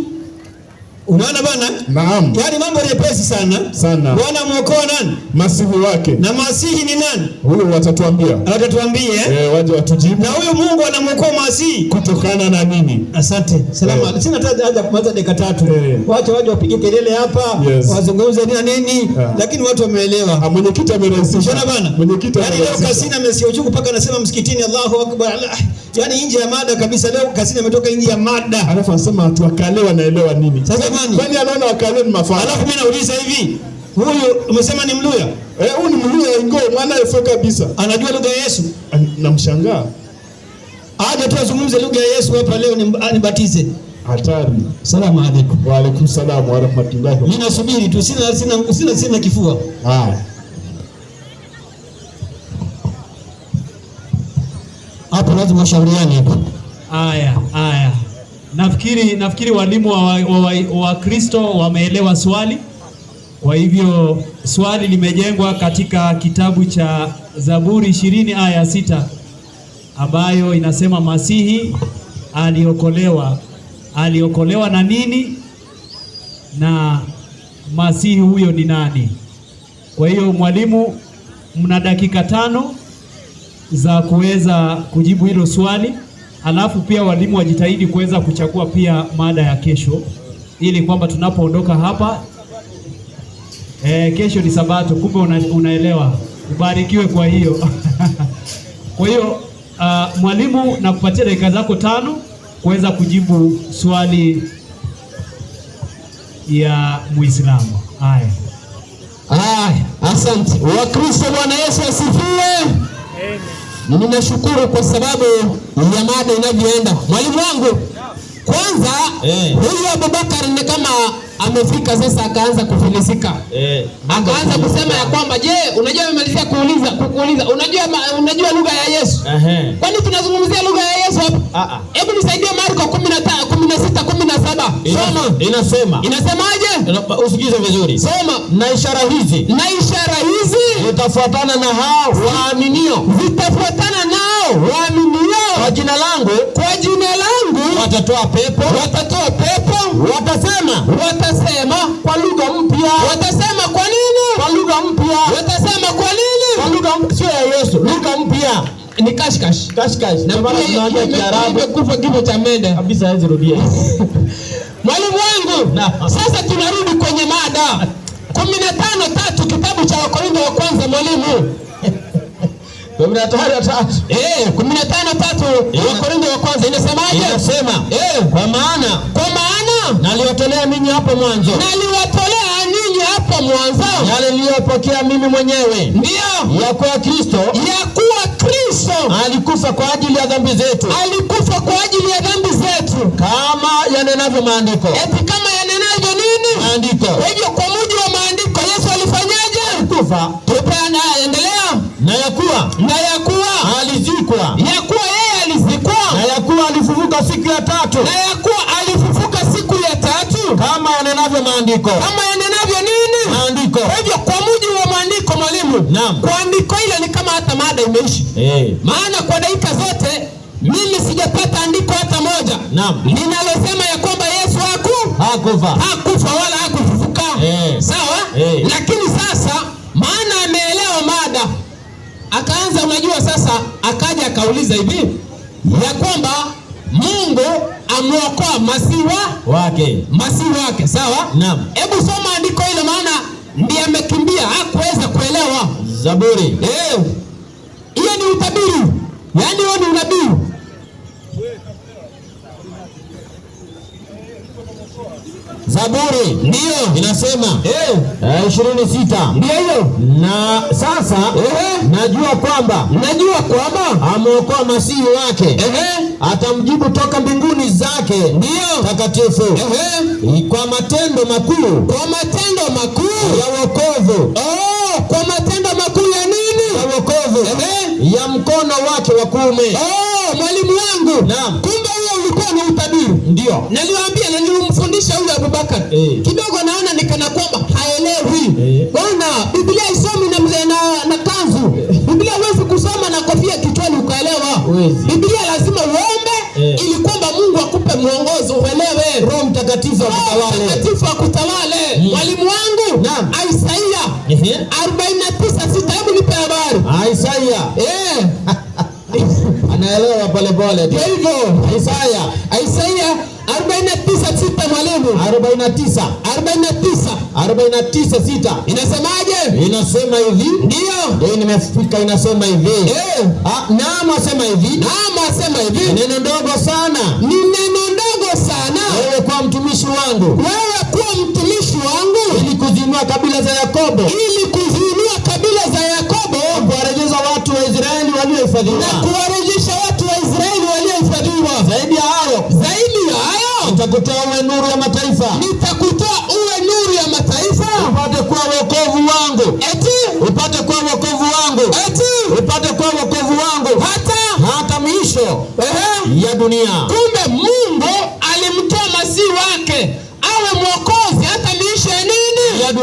Unaona bana? Naam. Yaani mambo nyepesi sana. Bwana amwokoa nani? Masihi wake. Na masihi ni nani? Huyo watatuambia. Waje watujibu. Na huyo Mungu anamwokoa masihi kutokana na nini? Asante. Salama. Sina haja kumaliza dakika 3. Wacha waje wapige kelele hapa, wazungumze nini? Lakini watu wameelewa. Mwenyekiti amerahisisha. Unaona bana? Mwenyekiti yaani leo Kasina amesikia uchungu mpaka anasema msikitini Allahu Akbar. Yaani nje ya mada kabisa. Leo Kasina ametoka nje ya mada. Alafu anasema watu wakalewa naelewa nini? Sasa kwani anaona wakalewa ni mafaa. Alafu mimi nauliza hivi, huyu umesema ni Mluya? Huyu ni Mluya ingo mwana Yesu kabisa. Anajua lugha ya Yesu? Namshangaa. Aje tu azungumze lugha ya Yesu hapa leo nibatize. Hatari. Salamu alaykum. Wa alaykum salaam wa rahmatullahi. Mimi nasubiri tu, sina kifua. Hapo lazima washauriane hapo. Haya. Nafikiri walimu wa Kristo wameelewa swali. Kwa hivyo swali limejengwa katika kitabu cha Zaburi 20 aya 6 ambayo inasema masihi aliokolewa na nini? Na masihi huyo ni nani? Kwa hiyo mwalimu, mna dakika 5 za kuweza kujibu hilo swali. Alafu pia walimu wajitahidi kuweza kuchagua pia mada ya kesho, ili kwamba tunapoondoka hapa kesho ni Sabato, kumbe unaelewa. Ubarikiwe kwa hiyo. Kwa hiyo mwalimu, nakupatia dakika zako 5 kuweza kujibu swali ya Muislamu. Haya. Asante. Wakristo, Bwana Yesu asifiwe. Amen. Ninashukuru kwa sababu ya mada inavyoenda. Mwalimu wangu, kwanza huyu Abubakar ni kama amefika sasa akaanza kufilisika. Akaanza kusema ya kwamba unajua amemalizia kukuuliza unajua lugha ya Yesu? Kwani tunazungumzia lugha ya Yesu hapa? Hebu nisaidie Marko 16:17. Soma. Inasemaje? Usikize vizuri. Soma. Na ishara hizi zitafuatana na hao waaminio. Kwa jina langu watatoa pepo. Watasema kwa lugha mpya. Watasema kwa nini? Kwa lugha mpya. Watasema kwa nini? Kwa lugha mpya, sio ya Yesu, lugha mpya. Ni kashkash. Na maana tunaongea Kiarabu. Kufa kifo cha mende. Kabisa hizo rudia. Mwalimu wangu, sasa tunarudi kwenye mada. 15:3 kitabu cha Wakorintho wa kwanza mwalimu. 15:3. 15:3 Wakorintho wa kwanza inasemaje? Inasema kwa maana naliwatolea ninyi hapo mwanzo yale niliyopokea mimi mwenyewe, ndio ya kuwa Kristo alikufa kwa ajili ya dhambi zetu, kama yanenavyo maandiko. Eti kama yanenavyo nini? Maandiko. Kwa hivyo kwa mujibu wa maandiko Yesu alifanyaje? Alikufa. Tupana endelea. Na ya kuwa alizikwa, ya kuwa yeye alizikwa, na ya kuwa alifufuka siku ya tatu, na ya kuwa alifufuka siku ya tatu, kama yanenavyo maandiko. Kama yanenavyo nini? Maandiko. Kwa hivyo kwa mujibu wa maandiko mwalimu, naam, kwa andiko ile ni kama hata mada imeishi. Maana kwa dakika zote mimi sijapata andiko hata moja, naam, linalosema ya kwamba Yesu hakufa wala hakufufuka. Sawa? Lakini sasa maana ameelewa mada, akaanza, unajua sasa, akaja akauliza hivi ya kwamba Mungu amuokoa masihi wake. Sawa? Naam. Hebu soma andiko hilo, maana ndiye amekimbia, hakuweza kuelewa. Zaburi. Hiyo ni utabiri. Yaani huo ni unabii. Zaburi ndio inasema 26. Ndio hiyo. Na sasa najua kwamba ameokoa masihi wake, atamjibu toka mbinguni zake ndio takatifu, kwa matendo makuu ya wokovu. Kwa matendo makuu ya nini? Ya wokovu. Ya mkono wake wa kuume. Mwalimu wangu. Naam. Kumbe huo ulikuwa ni utabiri. Ndio. Niliwaambia na nilimfundisha huyu Abubakar. Kidogo naona nikana kwamba haelewi. Bwana, Biblia isomi na kanzu. Biblia huwezi kusoma na kofia kichwani ukaelewa. Biblia lazima uombe ili kwamba Mungu akupe mwongozo uelewe. Roho Mtakatifu akutawale. Mwalimu wangu. Naam. Isaia 49:6. Hebu nipe habari. Isaia. Anaelewa pole. Ndio hivyo. Isaia 49:6 mwalimu. 49:6. Inasemaje? Inasema hivi. Ndio. Nimefika, inasema hivi. Naam, asema hivi. Neno ndogo sana. Ni neno ndogo sana. Wewe kuwa mtumishi wangu. Ili kuzinua kabila za Yakobo. Kuwarejesha watu wa Israeli waliohifadhiwa. Zaidi ya hayo. Nitakutoa uwe nuru ya mataifa. Upate kuwa wokovu wangu. Upate kuwa wokovu wangu. Hata miisho ya dunia. Kumbe Mungu alimtoa masihi wake awe mwokozi hata miisho ya nini? Ya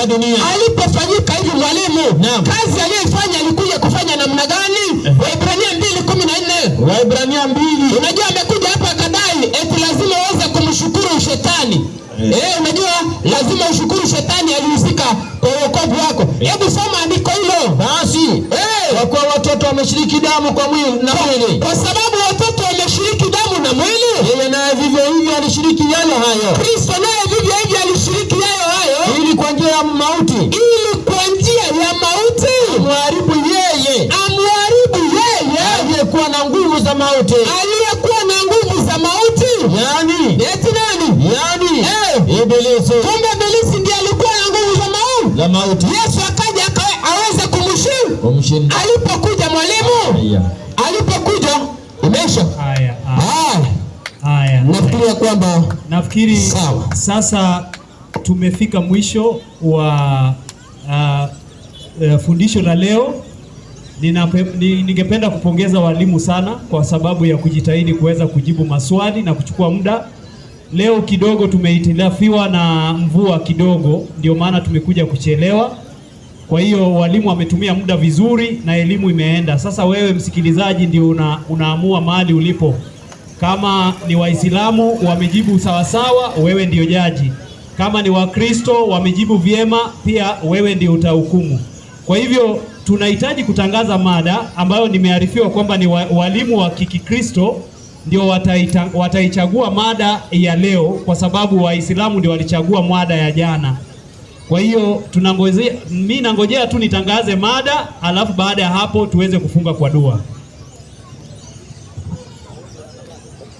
dunia. Alipofanyika hivi mwalimu, kazi aliyoifanya alikuja kufanya namna gani? Waebrania 2:14. Waebrania 2. Unajua amekuja hapa akadai eti lazima uweze kumshukuru shetani. Unajua lazima ushukuru shetani alihusika kwa wokovu wako. Hebu soma andiko hilo. Basi kwa kuwa watoto wameshiriki damu kwa mwili na mwili. Kwa sababu watoto wameshiriki damu na mwili, yeye naye vivyo hivyo alishiriki yale hayo. Kristo naye vivyo hivyo alishiriki hayo. Ili kwa njia ya mauti. Amharibu yeye. Aliyekuwa na nguvu za mauti. Yani. Eti nani? Yani. Ibilisi. Kumbe Ibilisi ndiye alikuwa na nguvu za mauti. Yesu akaja aweze kumshinda. Alipokuja mwalimu. Alipokuja imesha. Haya. Nafikiri sawa. Sasa tumefika mwisho wa fundisho la leo. Ningependa kupongeza walimu sana kwa sababu ya kujitahidi kuweza kujibu maswali na kuchukua muda. Leo kidogo tumehitilafiwa na mvua kidogo, ndio maana tumekuja kuchelewa. Kwa hiyo walimu wametumia muda vizuri na elimu imeenda. Sasa wewe msikilizaji ndio unaamua mahali ulipo. Kama ni Waislamu wamejibu sawasawa, wewe ndio jaji. Kama ni Wakristo wamejibu vyema, pia wewe ndio utahukumu. Kwa hivyo tunahitaji kutangaza mada ambayo nimearifiwa kwamba ni walimu wa Kikristo ndio wataichagua mada ya leo, kwa sababu Waislamu ndio walichagua mada ya jana. Kwa hiyo mimi nangojea tu nitangaze mada, alafu baada ya hapo tuweze kufunga kwa dua.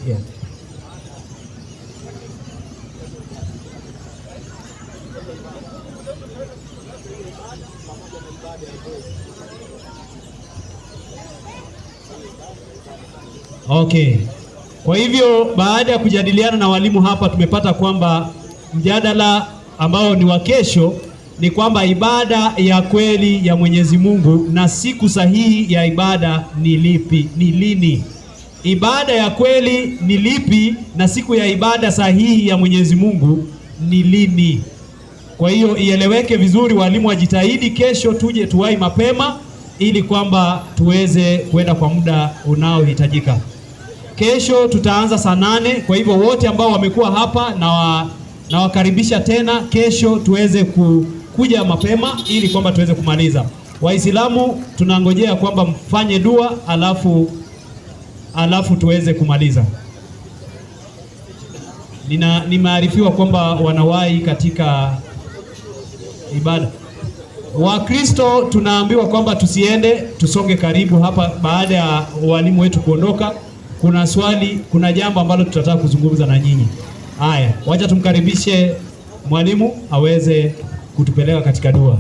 Yeah. Okay. Kwa hivyo baada ya kujadiliana na walimu hapa, tumepata kwamba mjadala ambao ni wa kesho ni kwamba ibada ya kweli ya Mwenyezi Mungu na siku sahihi ya ibada ni lipi? Ni lini? Ibada ya kweli ni lipi na siku ya ibada sahihi ya Mwenyezi Mungu ni lini? Kwa hiyo ieleweke vizuri, walimu wajitahidi kesho tuje tuwai mapema ili kwamba tuweze kwenda kwa muda unaohitajika. Kesho tutaanza saa 8, kwa hivyo wote ambao wamekuwa hapa na wakaribisha tena kesho tuweze kuja mapema ili kwamba tuweze kumaliza. Waislamu tunangojea kwamba mfanye dua alafu tuweze kumaliza. Nimearifiwa kwamba wanawahi katika ibada. Wakristo tunaambiwa kwamba tusiende, tusonge karibu hapa baada ya walimu wetu kuondoka. Kuna swali, kuna jambo ambalo tutataka kuzungumza na nyinyi. Haya, wacha tumkaribishe mwalimu aweze kutupeleka katika dua.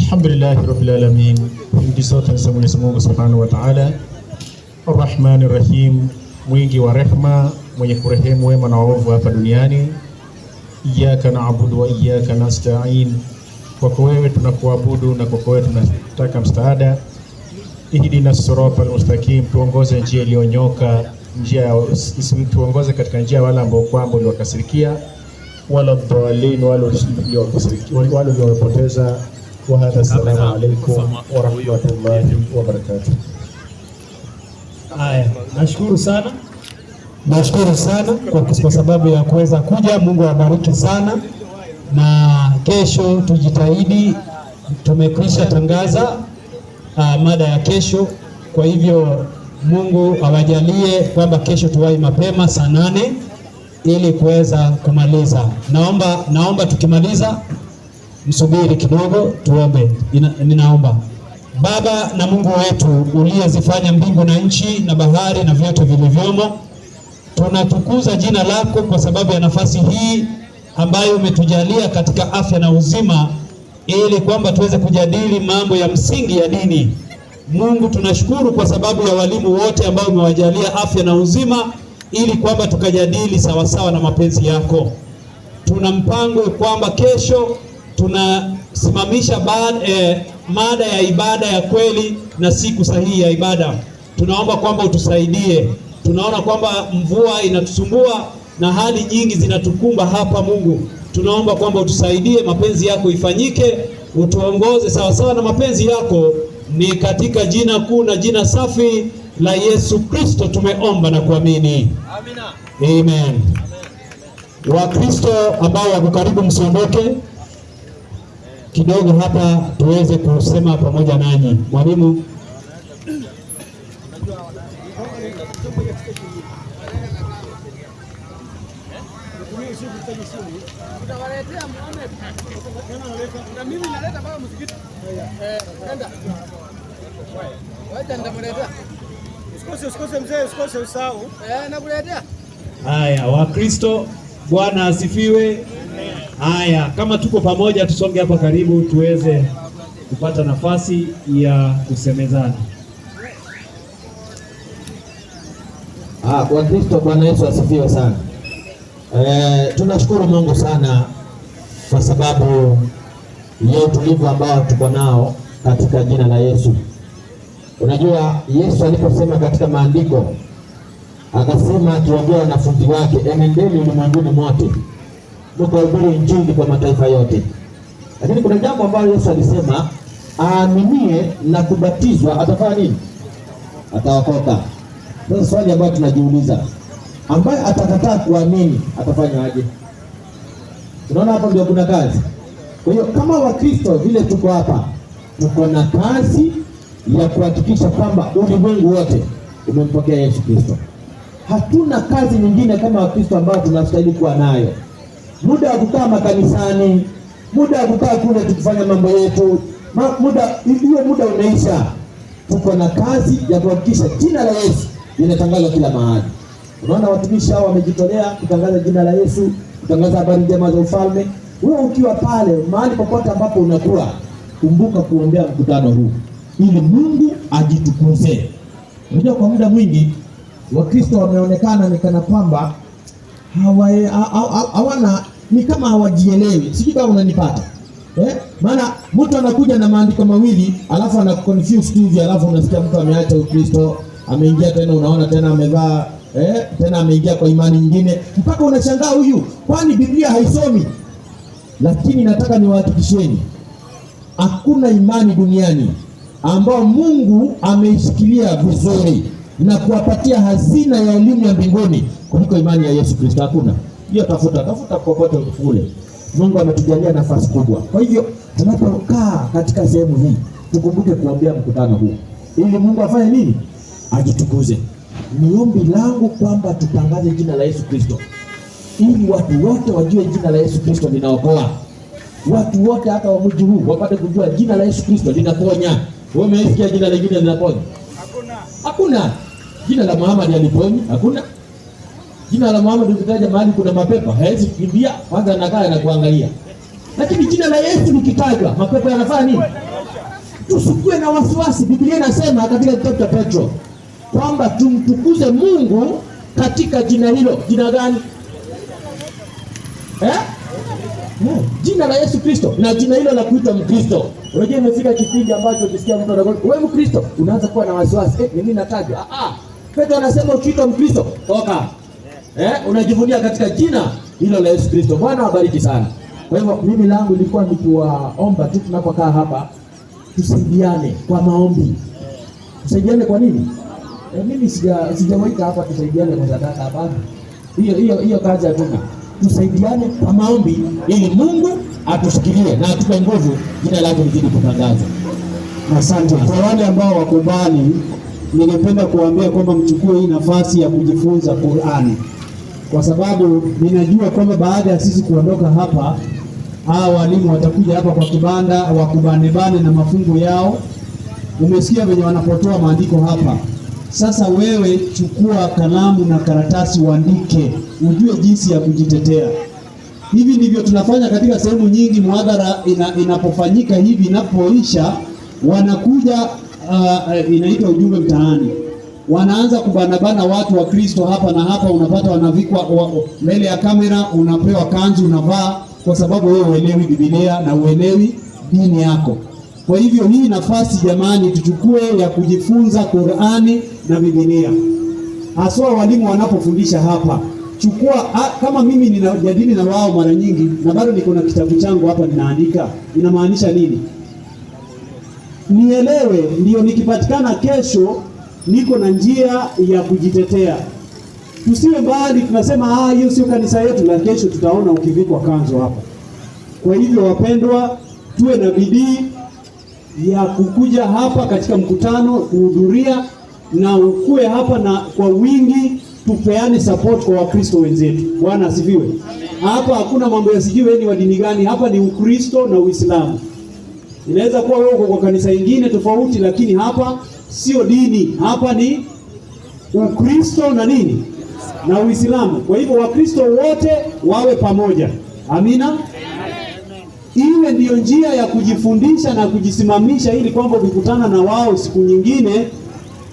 Alhamdulillahi rabbil alamin. Hamdi zote za Mwenyezi Mungu Subhanahu wa Ta'ala. Arrahmanir Rahim, mwingi wa rehema, mwenye kurehemu wema na waovu hapa duniani. Iyyaka na'budu wa iyyaka nasta'in. Kwako wewe tunakuabudu na kwako wewe tunataka msaada. Ihdina siratal mustaqim, tuongoze njia iliyonyoka, tuongoze katika njia wala ambao kwamba uliwakasirikia, wala dhalin wala uliowapoteza. Wa hadha, assalamu alaykum wa rahmatullahi wa barakatuh. Haya, nashukuru sana kwa sababu ya kuweza kuja. Mungu awabariki sana, na kesho tujitahidi. Tumekwisha tangaza mada ya kesho, kwa hivyo Mungu awajalie kwamba kesho tuwai mapema saa 8 ili kuweza kumaliza. Naomba tukimaliza msubiri kidogo tuombe. Ninaomba. Baba na Mungu wetu uliyezifanya mbingu na nchi na bahari na vyote vilivyomo, tunatukuza jina lako kwa sababu ya nafasi hii ambayo umetujalia katika afya na uzima, ili kwamba tuweze kujadili mambo ya msingi ya dini. Mungu, tunashukuru kwa sababu ya walimu wote ambao umewajalia afya na uzima, ili kwamba tukajadili sawasawa na mapenzi yako. Tuna mpango kwamba kesho tunasimamisha mada ya ibada ya kweli na siku sahihi ya ibada. Tunaomba kwamba utusaidie. Tunaona kwamba mvua inatusumbua na hali nyingi zinatukumba hapa. Mungu, tunaomba kwamba utusaidie, mapenzi yako ifanyike, utuongoze sawasawa na mapenzi yako. Ni katika jina kuu na jina safi la Yesu Kristo tumeomba na kuamini. Amina. Amen. Wakristo ambao wako karibu, msiondoke kidogo hapa tuweze kusema pamoja nanyi. Mwalimu. Haya, Wakristo, Bwana asifiwe. Haya, kama tuko pamoja tusonge hapa karibu tuweze kupata nafasi ya kusemezana. Wakristo, Bwana Yesu asifiwe sana. Tunashukuru Mungu sana kwa sababu ya utulivu ambao tuko nao katika jina la Yesu. Unajua Yesu aliposema katika maandiko, akasema akiwaambia wanafunzi wake, enendeni ulimwenguni mote mkahubiri Injili kwa mataifa yote. Lakini kuna jambo ambalo Yesu alisema, aaminie na kubatizwa atafanya nini? Ataokoka. Sasa swali ambalo tunajiuliza, ambaye atakataa kuamini atafanya aje? Tunaona hapo ndio kuna kazi. Kwa hiyo kama Wakristo vile tuko hapa, tuko na kazi ya kuhakikisha kwamba ulimwengu wote umempokea Yesu Kristo. Hatuna kazi nyingine kama Wakristo ambao tunastahili kuwa nayo. Muda wa kukaa makanisani, muda wa kukaa kule tukifanya mambo yetu, hiyo muda unaisha. Tuko na kazi ya kuhakikisha jina la Yesu linatangazwa kila mahali. Unaona watumishi hao wamejitolea kutangaza jina la Yesu, kutangaza habari njema za ufalme. Wewe ukiwa pale mahali popote ambapo unakuwa, kumbuka kuombea mkutano huu ili Mungu ajitukuze. Unajua kwa muda mwingi Wakristo wameonekana ni kana kwamba hawana, ni kama hawajielewi. Sijui kama unanipata. Maana mtu anakuja na maandiko mawili alafu ana confuse tu hivi, alafu unasikia mtu ameacha Ukristo, ameingia tena, unaona tena amevaa tena ameingia kwa imani nyingine, mpaka unashangaa huyu kwani Biblia haisomi? Lakini nataka niwahakikisheni, hakuna imani duniani ambao Mungu ameishikilia vizuri na kuwapatia hazina ya elimu ya mbinguni kuliko imani ya Yesu Kristo. Hakuna. Hiyo tafuta popote kule. Mungu ametujalia nafasi kubwa. Kwa hivyo tunapokaa katika sehemu hii, tukumbuke kuombea mkutano huu ili Mungu afanye nini? Ajitukuze. Ni ombi langu kwamba tutangaze jina la Yesu Kristo ili watu wote wajue jina la Yesu Kristo linaokoa. Watu wote hata wa mji huu wapate kujua jina la Yesu Kristo linaponya. Wewe umesikia jina lingine linaponya? Hakuna. Jina la Muhammad aliponya? Hakuna. Jina la Muhammad ukitaja mahali kuna mapepo, hawezi kimbia, kwanza anakaa na kuangalia. Lakini jina la Yesu likitajwa, mapepo yanafanya nini? Tusikue na wasiwasi. Biblia inasema katika kitabu cha Petro kwamba tumtukuze Mungu katika jina hilo. Jina gani? Jina la Yesu Kristo, na jina hilo la kuitwa Mkristo. Unajua imefika kipindi ambacho ukisikia mtu anakuwa wewe Mkristo, unaanza kuwa na wasiwasi. Mimi natajwa. Petro anasema ukiitwa Mkristo, toka. Unajivunia katika jina hilo la Yesu Kristo. Bwana awabariki sana. Kwa hivyo mimi langu lilikuwa nikiwaomba tu tunapokaa hapa tusaidiane kwa maombi. Tusaidiane kwa nini? Mimi sijawaita hapa tusaidiane kwa sadaka hapa. Hiyo kazi hatuna. Tusaidiane kwa maombi ili Mungu atushikilie na atupe nguvu, jina lake lizidi kutangazwa. Asante. Kwa wale ambao wakubali, ningependa kuambia kwamba mchukue hii nafasi ya kujifunza Qur'ani, kwa sababu ninajua kwamba baada ya sisi kuondoka hapa, hawa walimu watakuja hapa kwa kibanda wakubanebane na mafungu yao. Umesikia venye wanapotoa maandiko hapa. Sasa wewe chukua kalamu na karatasi, uandike, ujue jinsi ya kujitetea. Hivi ndivyo tunafanya katika sehemu nyingi. Muhadhara inapofanyika hivi, inapoisha wanakuja inaitwa ujumbe mtaani, wanaanza kubanabana watu wa Kristo hapa na hapa. Unapata wanavikwa mbele ya kamera, unapewa kanzu unavaa, kwa sababu wewe uelewi Biblia na uelewi dini yako. Kwa hivyo hii nafasi jamani, tuchukue ya kujifunza Qur'ani na Biblia. Haswa walimu wanapofundisha hapa, chukua kama mimi ninajadili na wao mara nyingi na bado niko na kitabu changu hapa ninaandika. Inamaanisha nini? Nielewe, ndio nikipatikana kesho niko na njia ya kujitetea. Tusiwe mbali tunasema hiyo sio kanisa yetu, la kesho tutaona ukivikwa kanzo hapa. Kwa hivyo wapendwa, tuwe na bidii ya kukuja hapa katika mkutano kuhudhuria, na ukue hapa na kwa wingi, tupeane support kwa Wakristo wenzetu. Bwana asifiwe. Hapa hakuna mambo ya sijui ni wa dini gani, hapa ni Ukristo na Uislamu. Inaweza kuwa wewe uko kwa kanisa lingine tofauti, lakini hapa sio dini, hapa ni Ukristo na nini? Na Uislamu. Kwa hivyo Wakristo wote wawe pamoja. Amina. Iwe ndiyo njia ya kujifundisha na kujisimamisha, ili kwamba ukikutana na wao siku nyingine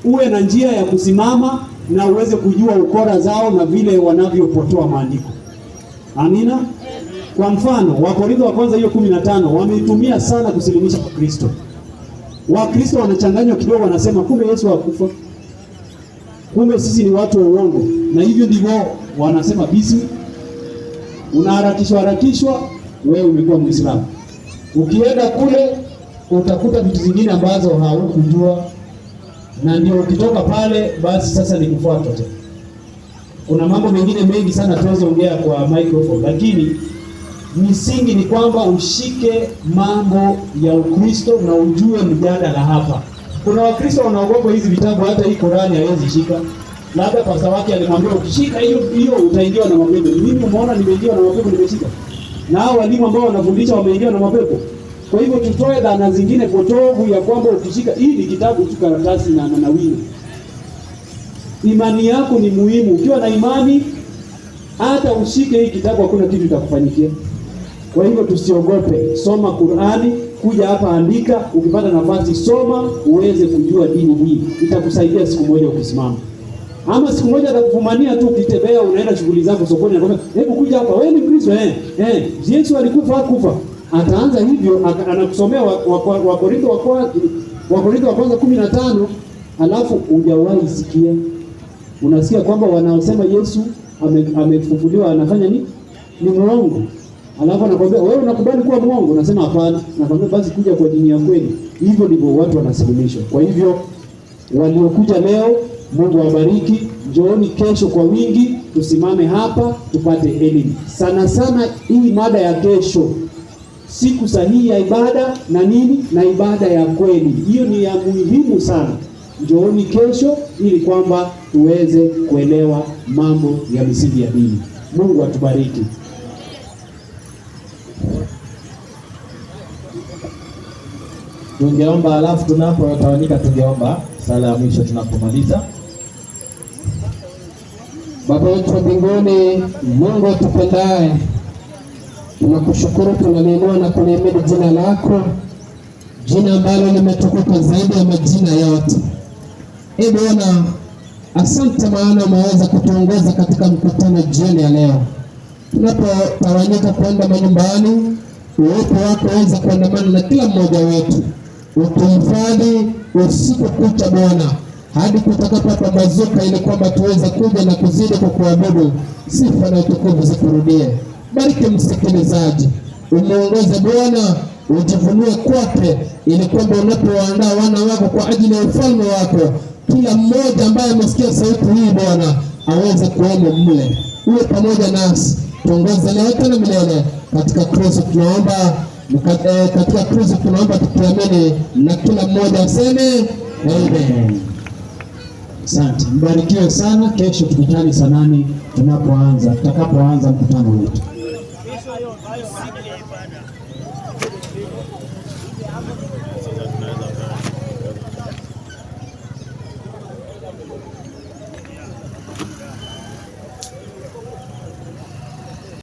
uwe na njia ya kusimama na uweze kujua ukora zao na vile wanavyopotoa maandiko. Amina. Kwa mfano, Wakorintho wa kwanza hiyo 15 wameitumia sana kusilimisha Wakristo. Wakristo wanachanganywa kidogo, wanasema kumbe Yesu hakufa, kumbe sisi ni watu wa uongo, na hivyo ndivyo wanasema bisi. Unaharakishwa, wewe umekuwa Muislamu. Ukienda kule utakuta vitu vingine ambazo haukujua, na ndio ukitoka pale basi sasa ni kufuata tena. Kuna mambo mengine mengi sana tuweze ongea kwa microphone, lakini misingi ni kwamba ushike mambo ya Ukristo na ujue mjadala hapa. Kuna Wakristo wanaogopa hizi vitabu, hata hii Qur'ani hawezi shika. Labda pasta wake alimwambia ukishika hiyo utaingiwa na mapepo. Mimi umeona nimeingiwa na mapepo, nimeshika. Na hao walimu ambao wanafundisha wameingiwa na mapepo. Kwa hivyo tutoe dhana zingine potovu ya kwamba ukishika hii ni kitabu tu, karatasi na wino. Imani yako ni muhimu. Ukiwa na imani, hata ushike hii kitabu hakuna kitu kitakufanyikia. Kwa hivyo tusiogope, soma Qur'ani, kuja hapa andika, ukipata nafasi soma uweze kujua dini hii. Itakusaidia siku moja ukisimama. Ama siku moja atakufumania tu ukitembea, unaenda shughuli zako sokoni, anakwambia hebu kuja hapa, wewe ni Kristo Yesu alikufa kufa. Ataanza hivyo, anakusomea Wakorintho wa kwanza 15, alafu hujawahi sikia. Unasikia kwamba wanaosema Yesu amefufuliwa anafanya nini? Ni muongo. Alafu anakwambia wewe unakubali kuwa muongo, unasema hapana. Nakwambia basi kuja kwa dini ya kweli. Hivyo ndivyo watu wanasilimishwa. Kwa hivyo waliokuja leo, Mungu awabariki. Njooni kesho kwa wingi, tusimame hapa tupate elimu. Sana sana hii mada ya kesho, siku sahihi ya ibada na nini, na ibada ya kweli. Hiyo ni ya muhimu sana. Njooni kesho ili kwamba tuweze kuelewa mambo ya misingi ya dini. Mungu atubariki. Tungeomba alafu tunapotawanyika tungeomba sala ya mwisho tunapomaliza. Baba yetu wa mbinguni, Mungu atupendaye, tunakushukuru, tunaliinua na kulihimidi jina lako, jina ambalo limetukuka zaidi ya majina yote. Bwana, asante maana umeweza kutuongoza katika mkutano jioni ya leo. Tunapotawanyika kwenda manyumbani, uwepo wako waweza kuandamana na kila mmoja wetu. Utuhifadhi usiku kucha Bwana, hadi kutakapopambazuka, ili kwamba tuweze kuja na kuzidi kwa kuabudu. Sifa na utukufu zikurudie. Bariki msikilizaji, umuongoze Bwana, ujivunie kwake, ili kwamba unapowaandaa wana wako kwa ajili ya ufalme wako, kila mmoja ambaye amesikia sauti hii Bwana aweze kuwemo mle. Uwe pamoja nasi, tuongoze leo tena milele. Katika Kristo tunaomba, katika Kristo tunaomba tukiamini, na kila mmoja aseme amen. Asante, mbarikiwe sana. Kesho tukutane saa 8 tutakapoanza mkutano wetu.